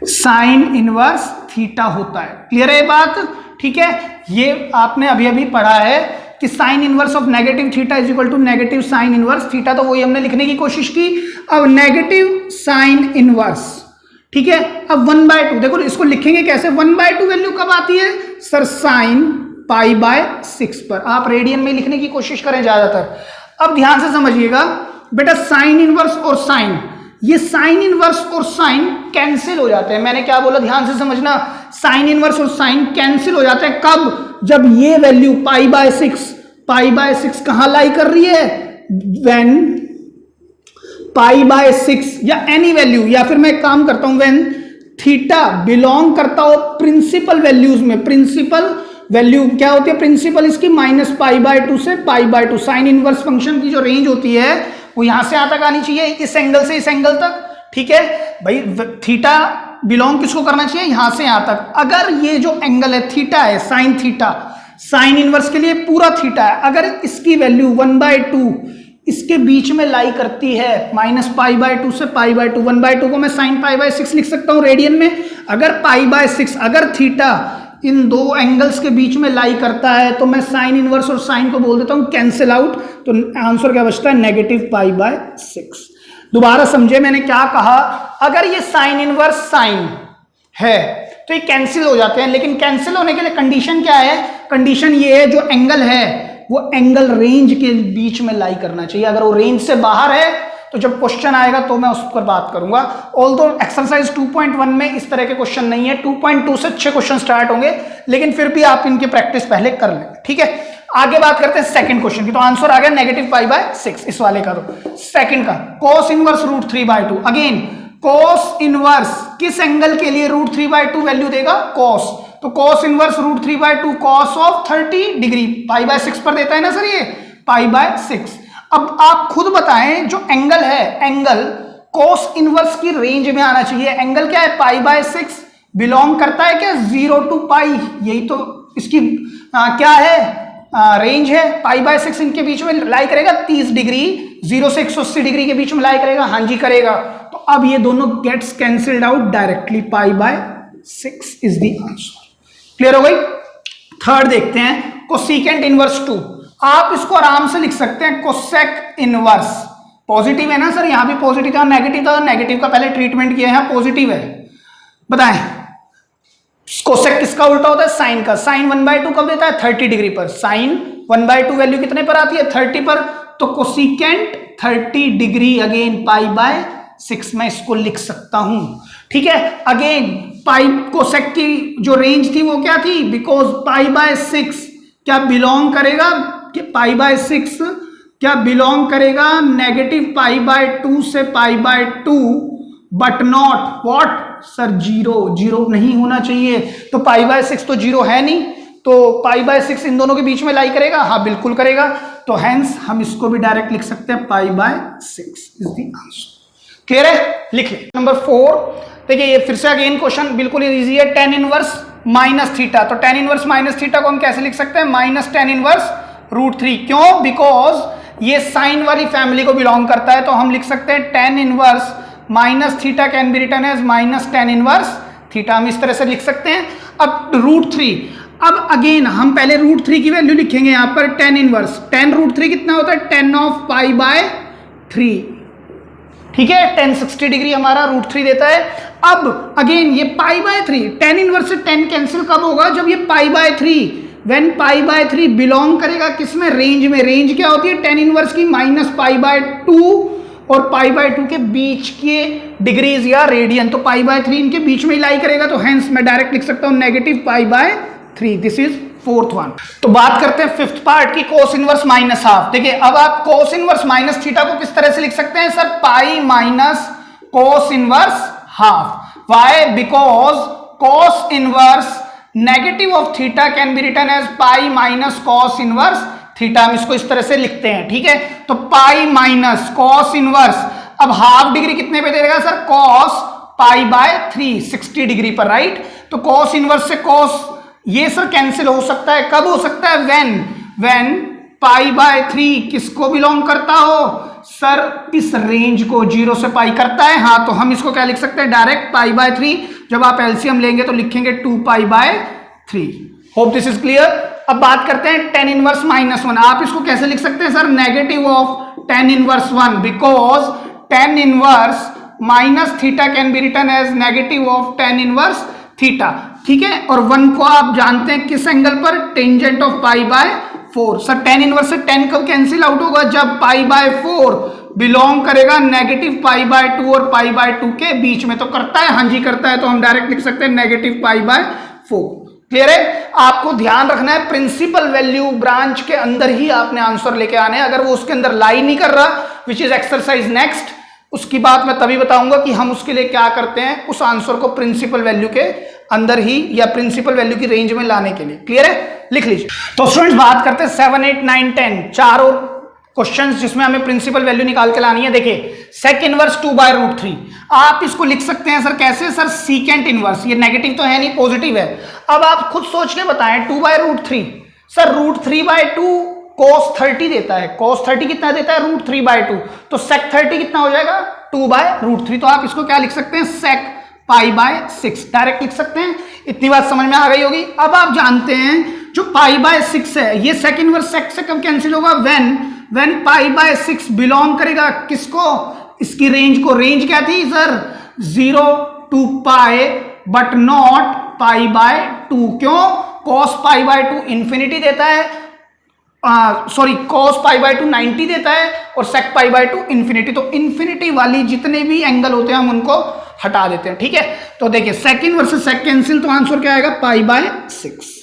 sine inverse theta होता है। क्लियर है बात, ठीक है। ये आपने अभी अभी पढ़ा है कि sine inverse of negative theta is equal to negative sine inverse theta, तो वही हमने लिखने की कोशिश की। अब नेगेटिव साइन इनवर्स, ठीक है। अब 1/2 देखो, इसको लिखेंगे कैसे, 1/2 वैल्यू कब आती है सर, साइन पाई बाय 6 पर। आप रेडियन में लिखने की कोशिश करें ज्यादातर। अब ध्यान से समझिएगा बेटा, साइन इनवर्स और साइन, ये साइन इनवर्स और साइन कैंसिल हो जाते हैं। मैंने क्या बोला, ध्यान से समझना, साइन इनवर्स और साइन कैंसिल हो जाते हैं कब, जब ये वैल्यू पाई बाय 6 कहां लाई कर रही है, व्हेन पाई बाय 6 या एनी वैल्यू, या फिर मैं एक काम करता हूं, व्हेन थीटा बिलोंग करता हो प्रिंसिपल वैल्यूज में। प्रिंसिपल वैल्यू क्या होती है, प्रिंसिपल इसकी माइनस पाई बाय 2 से पाई बाय 2। साइन इनवर्स फंक्शन की जो रेंज होती है वो यहां से यहां तक आनी चाहिए, इस एंगल से इस एंगल तक, ठीक है भाई। थीटा बिलोंग किसको करना चाहिए, यहां से यहां तक। अगर ये जो एंगल है थीटा है, साइन थीटा, साइन इनवर्स के लिए पूरा थीटा है, अगर इसकी वैल्यू 1/2 इसके बीच में लाई करती है, माइनस पाई बाय 2 से पाई बाय 2, 1/2 को मैं साइन पाई बाय 6 लिख सकता हूं रेडियन में। अगर पाई बाय 6, अगर थीटा इन दो एंगल्स के बीच में लाई करता है, तो मैं साइन इनवर्स और साइन को बोल देता हूं कैंसिल आउट, तो आंसर क्या बचता है, नेगेटिव पाई बाय 6। दोबारा समझे मैंने क्या कहा, अगर ये साइन इनवर्स साइन है तो ये कैंसिल हो जाते हैं, लेकिन कैंसिल होने के लिए कंडीशन क्या है, कंडीशन ये है जो एंगल है वो एंगल रेंज के बीच में लाई करना चाहिए। अगर वो रेंज से बाहर है तो जब क्वेश्चन आएगा तो मैं उस पर बात करूंगा। ऑल्दो एक्सरसाइज 2.1 में इस तरह के क्वेश्चन नहीं है, 2.2 से अच्छे क्वेश्चन स्टार्ट होंगे, लेकिन फिर भी आप इनकी प्रैक्टिस पहले कर लें, ठीक है। आगे बात करते हैं सेकंड क्वेश्चन की। तो आंसर आ गया -π/6 इस वाले का। तो सेकंड का cos inverse √3/2, again cos inverse किस एंगल के लिए √3/2 वैल्यू देगा? cos, तो cos inverse √3/2 cos of 30 degree, π/6 पर देता है ना सर ये, π/6। अब आप खुद बताएं, जो एंगल है, एंगल cos इनवर्स की रेंज में आना चाहिए। एंगल क्या है? π/6 बिलोंग करता है क्या 0 to π, यही तो इसकी क्या है रेंज है। π/6 इनके बीच में लाई करेगा 30 डिग्री, 0 से 180 डिग्री के बीच में लाई करेगा, हाँ जी करेगा। तो अब ये दोनों gets cancelled out directly, π/6 is the answer. Clear हो गई? थर्ड देखते हैं, कोसेकेंट इनवर्स 2। आप इसको आराम से लिख सकते हैं कोसेक इनवर्स, पॉजिटिव है ना सर, यहां भी पॉजिटिव था, नेगेटिव था, नेगेटिव का पहले ट्रीटमेंट किया है, यहां पॉजिटिव है। बताएं कोसेक किसका उल्टा होता है? साइन का। साइन 1/2 कब देता है? 30 डिग्री पर। साइन 1/2 वैल्यू कितने पर आती है? 30 पर। तो कोसेकेंट 30 डिग्री अगेन π/6 मैं इसको लिख सकता हूं, ठीक है। अगेन पाई कोसेक की जो रेंज थी वो क्या थी? बिकॉज π/6 क्या बिलोंग करेगा कि π/6 क्या बिलोंग करेगा -π/2 से π/2, बट नॉट व्हाट सर 0 नहीं होना चाहिए। तो π/6 तो 0 है नहीं, तो π/6 इन दोनों के बीच में लाई करेगा, हाँ बिल्कुल करेगा। तो हेंस हम इसको भी डायरेक्ट लिख सकते हैं π/6 इज द आंसर। क्लियर है? लिख ले। नंबर 4 देखिए, ये फिर से अगेन क्वेश्चन बिल्कुल इजी है। tan इनवर्स -θ, तो tan इनवर्स -θ को हम कैसे लिख सकते हैं? -tan inverse √3। क्यों? बिकॉज ये साइन वाली फैमिली को बिलोंग करता है, तो हम लिख सकते हैं tan inverse -θ can be written as -tan inverse θ, हम इस तरह से लिख सकते हैं। अब √3, अब अगेन हम पहले √3 की वैल्यू लिखेंगे यहां पर tan इनवर्स। tan √3 कितना होता है? tan ऑफ π/3, ठीक है। tan 60 डिग्री हमारा √3 देता है। अब अगेन ये π/3, tan इनवर्स से tan कैंसिल कब होगा? जब ये π/3, व्हेन π/3 बिलोंग करेगा किसमें? रेंज में। रेंज क्या होती है tan इनवर्स की? -π/2 और π/2 के बीच के डिग्रीज या रेडियन, तो π/3 इनके बीच में लाई करेगा, तो हेंस मैं डायरेक्ट लिख सकता हूं -π/3। This is fourth one. तो बात करते हैं फिफ्थ पार्ट की, cos इनवर्स -हाफ। देखिए अब आप cos इनवर्स -θ को किस तरह से लिख सकते हैं sir? Pi minus cos inverse half. Why? Because cos inverse negative of theta can be written as pi minus cos inverse theta, हम इसको इस तरह से लिखते हैं, ठीक है। तो पाई माइनस cos इनवर्स, अब हाफ डिग्री कितने पे दे देगा सर? cos π/3, 60 डिग्री पर, राइट। तो cos इनवर्स से cos ये सर कैंसिल हो सकता है, कब हो सकता है? व्हेन π/3 किसको बिलोंग करता हो सर? इस रेंज को 0 से पाई करता है, हाँ। तो हम इसको क्या लिख सकते हैं? डायरेक्ट π/3। जब आप एलसीएम लेंगे तो लिखेंगे 2π/3। Hope this is clear. अब बात करते हैं tan इनवर्स -1। आप इसको कैसे लिख सकते हैं sir? Negative of tan inverse 1, because tan inverse -θ can be written as negative of tan inverse theta, ठीक है। और 1 को आप जानते हैं किस एंगल पर? Tangent of π/4। Sir tan inverse से tan कब कैंसिल आउट होगा? जब π/4 बिलोंग करेगा -π/2 और π/2 के बीच में, तो करता है, हाँ जी करता है। तो हम डायरेक्ट लिख सकते हैं -π/4। क्लियर है? आपको ध्यान रखना है प्रिंसिपल वैल्यू ब्रांच के अंदर ही आपने आंसर लेके आने हैं। अगर वो उसके अंदर लाई नहीं कर रहा, विच इज एक्सरसाइज नेक्स्ट, उसकी बात मैं तभी बताऊंगा कि हम उसके लिए क्या करते हैं, उस आंसर को प्रिंसिपल वैल्यू के अंदर ही या प्रिंसिपल वैल्यू की रेंज में लाने के लिए। क्लियर है? लिख लीजिए। तो स्टूडेंट्स बात करते हैं 7, 8, 9, 10 चार और क्वेश्चंस जिसमें हमें प्रिंसिपल वैल्यू निकाल के लानी है। देखिए सेक इनवर्स 2/√3, आप इसको लिख सकते हैं सर कैसे? सर सीकेंट इनवर्स, ये नेगेटिव तो है नहीं, पॉजिटिव है। अब आप खुद सोच के बताएं 2/√3, सर √3/2 cos 30 देता है। cos 30 कितना देता है? √3/2। तो sec 30 कितना हो जाएगा? 2/√3। तो आप इसको क्या लिख सकते हैं? sec π/6 डायरेक्ट लिख सकते हैं। इतनी बात समझ में आ गई होगी। अब आप जानते हैं जो π/6 है, ये sec इनवर्स sec से कब कैंसिल होगा? when π/6 बिलोंग करेगा किसको? इसकी रेंज को। रेंज क्या थी सर? 0 to π but not π/2। क्यों? cos π/2 इंफिनिटी देता है, सॉरी cos पाई बाय 2 90 देता है और sec पाई बाय 2 इंफिनिटी। तो इंफिनिटी वाली जितने भी एंगल होते हैं हम उनको हटा देते हैं, ठीक है। तो देखिए sec इनवर्स से sec कैंसिल, तो आंसर क्या आएगा पाई बाय 6।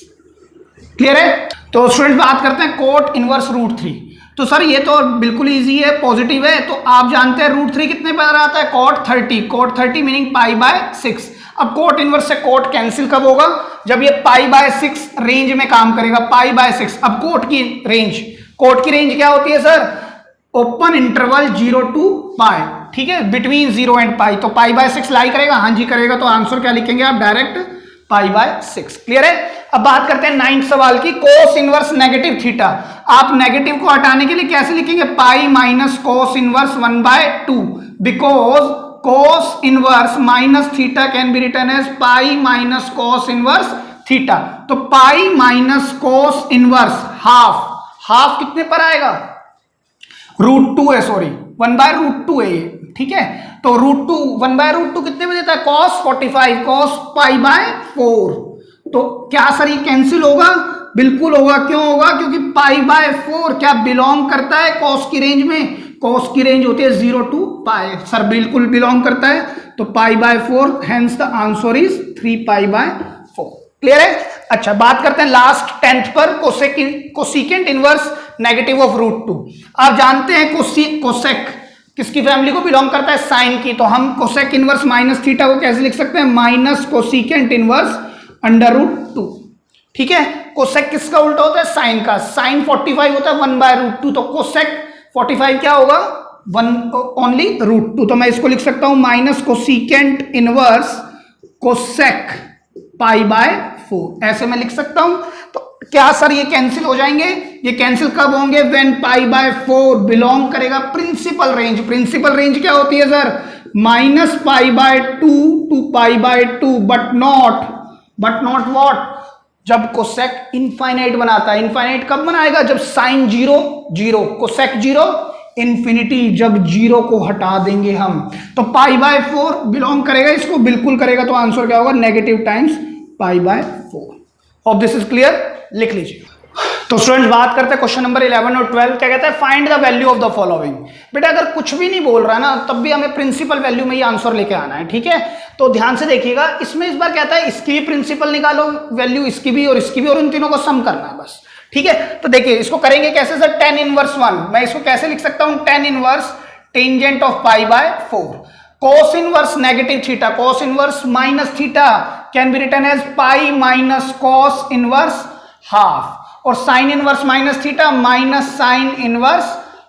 क्लियर है। तो स्टूडेंट बात करते हैं कोट इनवर्स रूट 3। तो सर ये तो बिल्कुल इजी है, पॉजिटिव है, तो आप जानते हैं रूट 3 कितने पर आता है, cot 30, cot 30 meaning pi by 6। अब कोट इनवर्स से कोट कैंसिल कब होगा, जब ये पाई बाय 6 रेंज में काम करेगा, पाई बाय 6। अब कोट की रेंज क्या होती है सर, ओपन इंटरवल 0 to पाई, ठीक है, बिटवीन 0 एंड पाई। तो पाई बाय 6 लाई करेगा, हाँ जी करेगा, तो आंसर क्या लिखेंगे आप, डायरेक्ट पाई बाय 6। क्लियर है। अब बात करते हैं 9th सवाल की, कोस इनवर्स नेगेटिव थीटा। आप नेगेटिव को हटाने के लिए कैसे लिखेंगे, pi minus cos inverse 1/2, because cos inverse minus theta can be written as pi minus cos inverse theta. तो pi minus cos inverse half कितने पर आएगा, √2 है, सॉरी 1/√2 है ये, ठीक है। तो √2 1/√2 कितने में देता है, cos 45, cos पाई बाय 4। तो क्या सर ये कैंसिल होगा, बिल्कुल होगा, क्यों होगा, क्योंकि पाई बाय 4 क्या बिलोंग करता है cos की रेंज में, cos की रेंज होती है 0 to पाई, सर बिल्कुल बिलोंग करता है। तो पाई by 4, hence the answer is 3 pi by 4। Clear है। अच्छा बात करते हैं लास्ट 10th पर, कोसेकेंट इनवर्स नेगेटिव ऑफ √2। आप जानते हैं कोसेक किसकी फैमिली को बिलोंग करता है, साइन की। तो हम कोसेक इनवर्स माइनस थीटा को कैसे लिख सकते हैं, माइनस कोसेकेंट इनवर्स √2, ठीक है। कोसेक किसका उल्टा होता है, साइन का। साइन 45 होता है 1/√2, तो कोसेक 45 क्या होगा, 1 ओनली √2। तो मैं इसको लिख सकता हूं minus cosecant inverse cosec pi by 4, ऐसे मैं लिख सकता हूं। तो क्या सर ये कैंसिल हो जाएंगे, ये कैंसिल कब होंगे, व्हेन पाई बाय 4 बिलोंग करेगा प्रिंसिपल रेंज। प्रिंसिपल रेंज क्या होती है sir, minus pi by 2 to pi by 2, but not what, जब कोसेक इनफाइनाइट बनाता है। इनफाइनाइट कब बनाएगा, जब साइन 0 कोसेक 0 इंफिनिटी, जब 0 को हटा देंगे हम। तो पाई बाय 4 बिलोंग करेगा, इसको बिल्कुल करेगा, तो आंसर क्या होगा, negative times pi by 4। Hope this is clear, लिख लीजिए। तो स्टूडेंट्स बात करते हैं क्वेश्चन नंबर 11 और 12, क्या कहता है, find the value of the following. बेटा अगर कुछ भी नहीं बोल रहा ना, तब भी हमें प्रिंसिपल वैल्यू में ही आंसर लेके आना है, ठीक है। तो ध्यान से देखिएगा, इसमें इस बार कहता है इसकी भी प्रिंसिपल निकालो वैल्यू, इसकी भी और इसकी भी, और उन तीनों को सम करना है बस, ठीक है। तो देखिए इसको करेंगे कैसे सर, tan इनवर्स 1, मैं इसको कैसे लिख सकता हूं, tan inverse tangent of pi by 4। cos inverse negative theta, cos inverse minus theta can be written as pi minus cos inverse half, और sine inverse minus theta minus sine inverse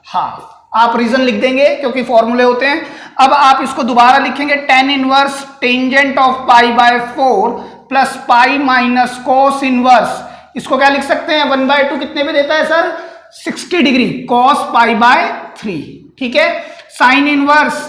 half. आप reason लिख देंगे क्योंकि फॉर्मूले होते हैं। अब आप इसको दोबारा लिखेंगे, tan inverse tangent of pi by 4 plus pi minus cos inverse, इसको क्या लिख सकते हैं, 1/2 कितने पे देता है sir, 60 degree, cos pi by 3, ठीक है। Sine inverse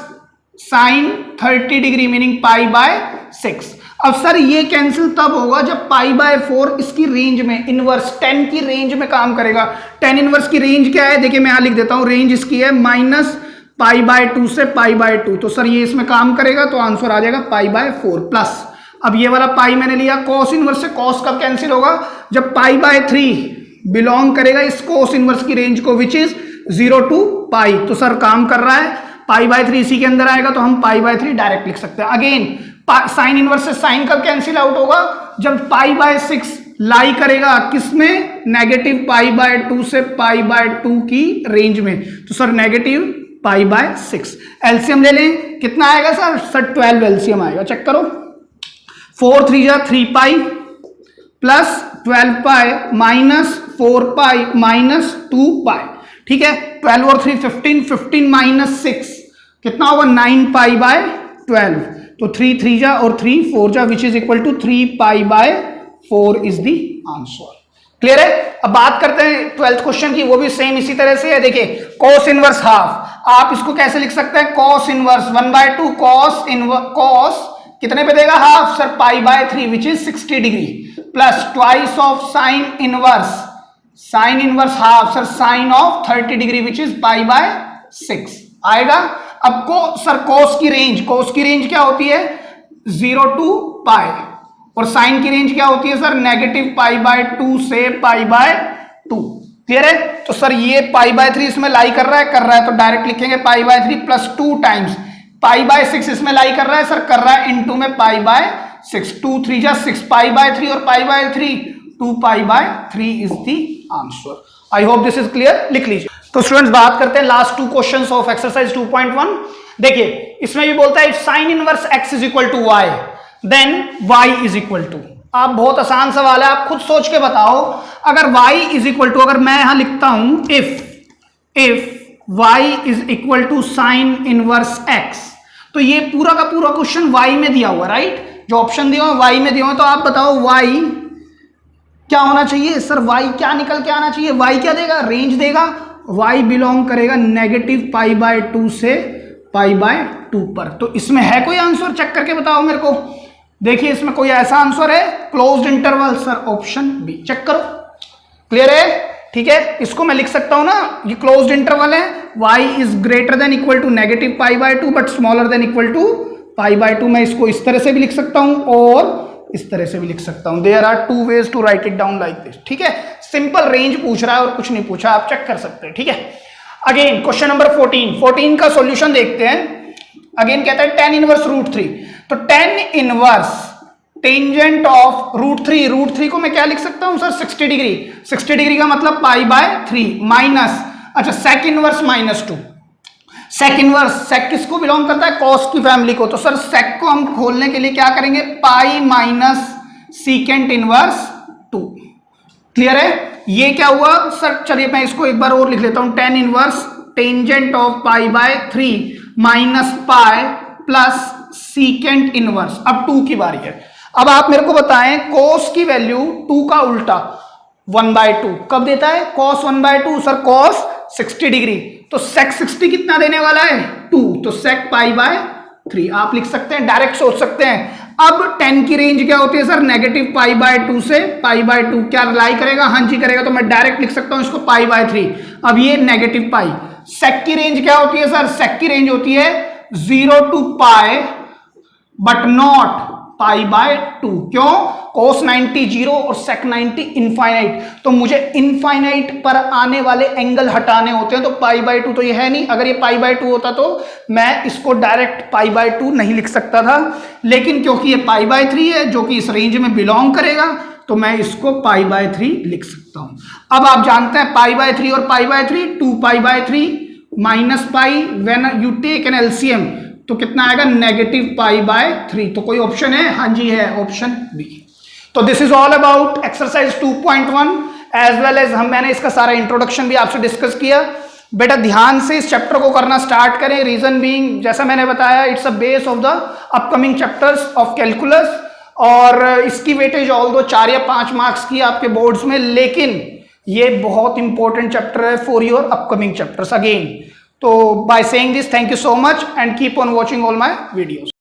sine 30 degree meaning pi by 6। अब सर ये कैंसिल तब होगा जब पाई बाय 4 इसकी रेंज में, इनवर्स 10 की रेंज में काम करेगा। tan इनवर्स की रेंज क्या है, देखिए मैं यहां लिख देता हूं, रेंज इसकी है माइनस पाई बाय 2 से पाई बाय 2। तो सर ये इसमें काम करेगा, तो आंसर आ जाएगा पाई बाय 4 प्लस, अब ये वाला पाई मैंने लिया, cos इनवर्स से cos कब कैंसिल होगा, जब पाई बाय 3 बिलोंग करेगा इस cos इनवर्स की रेंज को, विच इज 0 to पाई। तो सर काम कर रहा है, पाई बाय 3 इसी के अंदर आएगा, तो हम पाई बाय 3 डायरेक्ट लिख सकते हैं। अगेन साइन इनवर्स से साइन कब कैंसिल आउट होगा, जब पाई बाय 6 लाई करेगा किसमें, नेगेटिव पाई बाय 2 से पाई बाय 2 की रेंज में। तो sir negative pi by 6। LCM ले लें, कितना आएगा सर 12 एलसीएम आएगा, चेक करो, 4 3 जा 3 pi plus 12 pi minus 4 pi minus 2 पाई, ठीक है। 12 और 3 15 माइनस 6 कितना होगा, 9 पाई बाय 12। तो 3 3 जा और 3 4 जा, which is equal to 3 pi by 4 is the answer. Clear है। अब बात करते हैं 12th क्वेश्चन की, वो भी सेम इसी तरह से है। देखिए cos इनवर्स हाफ, आप इसको कैसे लिख सकते हैं, cos इनवर्स 1/2 cos कितने पे देगा, half, sir pi by 3 which is 60 degree, plus twice of sine inverse half, sir sine of 30 degree which is pi by 6 आएगा। अब सर cos की रेंज क्या होती है, 0 to पाई, और साइन की रेंज क्या होती है सर, नेगेटिव पाई बाय 2 से पाई बाय 2। क्लियर है? तो सर ये पाई बाय 3 इसमें लाई कर रहा है तो डायरेक्ट लिखेंगे पाई by 3 plus 2 times pi by 6 इसमें लाई कर रहा है सर, कर रहा है इनटू में पाई बाय 6, 2 3 जा 6 पाई बाय 3 और pi by 3 2 pi by 3 is the answer. I hope this is clear, लिख लीजिए। तो स्टूडेंट्स बात करते हैं लास्ट 2 क्वेश्चंस ऑफ एक्सरसाइज 2.1। देखिए इसमें भी बोलता है if sine inverse x is equal to y then y is equal to, आप बहुत आसान सवाल है, आप खुद सोच के बताओ। अगर y इज इक्वल टू, अगर मैं यहां लिखता हूं if y is equal to sine inverse x, तो ये पूरा का पूरा क्वेश्चन y में दिया हुआ, राइट? जो ऑप्शन दिया हुआ y में दिया हुआ, तो आप बताओ y क्या होना चाहिए सर? y क्या निकल के आना चाहिए? y क्या देगा? रेंज देगा। y बिलोंग करेगा नेगेटिव पाई बाय 2 से पाई बाय 2 पर। तो इसमें है कोई आंसर? चेक करके बताओ मेरे को। देखिए इसमें कोई ऐसा आंसर है? Closed interval sir, option B. Check करो, क्लियर है? ठीक है, इसको मैं लिख सकता हूं ना, ये क्लोज्ड इंटरवल है, y is greater than equal to negative pi by 2 but smaller than equal to pi by 2। मैं इसको इस तरह से भी लिख सकता हूं और इस तरह से भी लिख सकता हूं। There are 2 ways to write it down like this. ठीक है, सिंपल रेंज पूछ रहा है और कुछ नहीं पूछा, आप चेक कर सकते हैं। ठीक है, अगेन क्वेश्चन नंबर 14 का सॉल्यूशन देखते हैं। अगेन कहता है tan इनवर्स रूट 3, तो tan inverse tangent of root 3 को मैं क्या लिख सकता हूं सर? 60 डिग्री। 60 डिग्री का मतलब पाई बाय 3 माइनस, अच्छा सेक इनवर्स -2। सेक इनवर्स, सेक किसको बिलोंग करता है? कॉस की फैमिली को। तो सर सेक को हम खोलने के लिए क्या करेंगे? पाई माइनस सीकेंट इनवर्स 2। क्लियर है? ये क्या हुआ सर? चलिए मैं इसको एक बार और लिख लेता हूं, tan inverse tangent of pi by 3 minus pi plus secant inverse. अब 2 की बारी है। अब आप मेरे को बताएं कोस की वैल्यू 2 का उल्टा 1/2 कब देता है? cos 1/2 sir, cos 60 degree. तो sec 60 कितना देने वाला है? 2, तो sec पाई बाय 3 आप लिख सकते हैं, डायरेक्ट सोच सकते हैं। अब 10 की रेंज क्या होती है सर? नेगेटिव पाई बाय 2 से पाई बाय 2। क्या लाई करेगा? हाँ जी करेगा, तो मैं डायरेक्ट लिख सकता हूं इसको पाई बाय 3। अब ये नेगेटिव पाई। sec की रेंज क्या होती है सर? sec की रेंज होती है 0 to pi but not pi by 2। क्यों? cos 90 0 और sec 90 इनफाइनाइट, तो मुझे इनफाइनाइट पर आने वाले एंगल हटाने होते हैं। तो पाई बाय 2 तो ये है नहीं, अगर ये पाई बाय 2 होता तो मैं इसको डायरेक्ट पाई बाय 2 नहीं लिख सकता था, लेकिन क्योंकि ये पाई बाय 3 है जो कि इस रेंज में बिलोंग करेगा, तो मैं इसको पाई बाय 3 लिख सकता हूं। अब आप जानते हैं पाई बाय 3 और pi by 3, 2 pi by 3 minus pi, when you take an LCM तो कितना आएगा? Negative pi by 3। तो कोई ऑप्शन है? हाँ जी है, ऑप्शन बी। तो this is all about exercise 2.1 as well as मैंने इसका सारा इंट्रोडक्शन भी आपसे डिस्कस किया। बेटा ध्यान से इस चैप्टर को करना स्टार्ट करें, रीजन बीइंग जैसा मैंने बताया it's a base of the upcoming chapters of calculus, और इसकी वेटेज ऑल दो 4 या 5 मार्क्स की आपके बोर्ड्स में, लेकिन ये बहुत इंपॉर्टेंट चैप्टर है for your upcoming chapters again. So by saying this, thank you so much and keep on watching all my videos.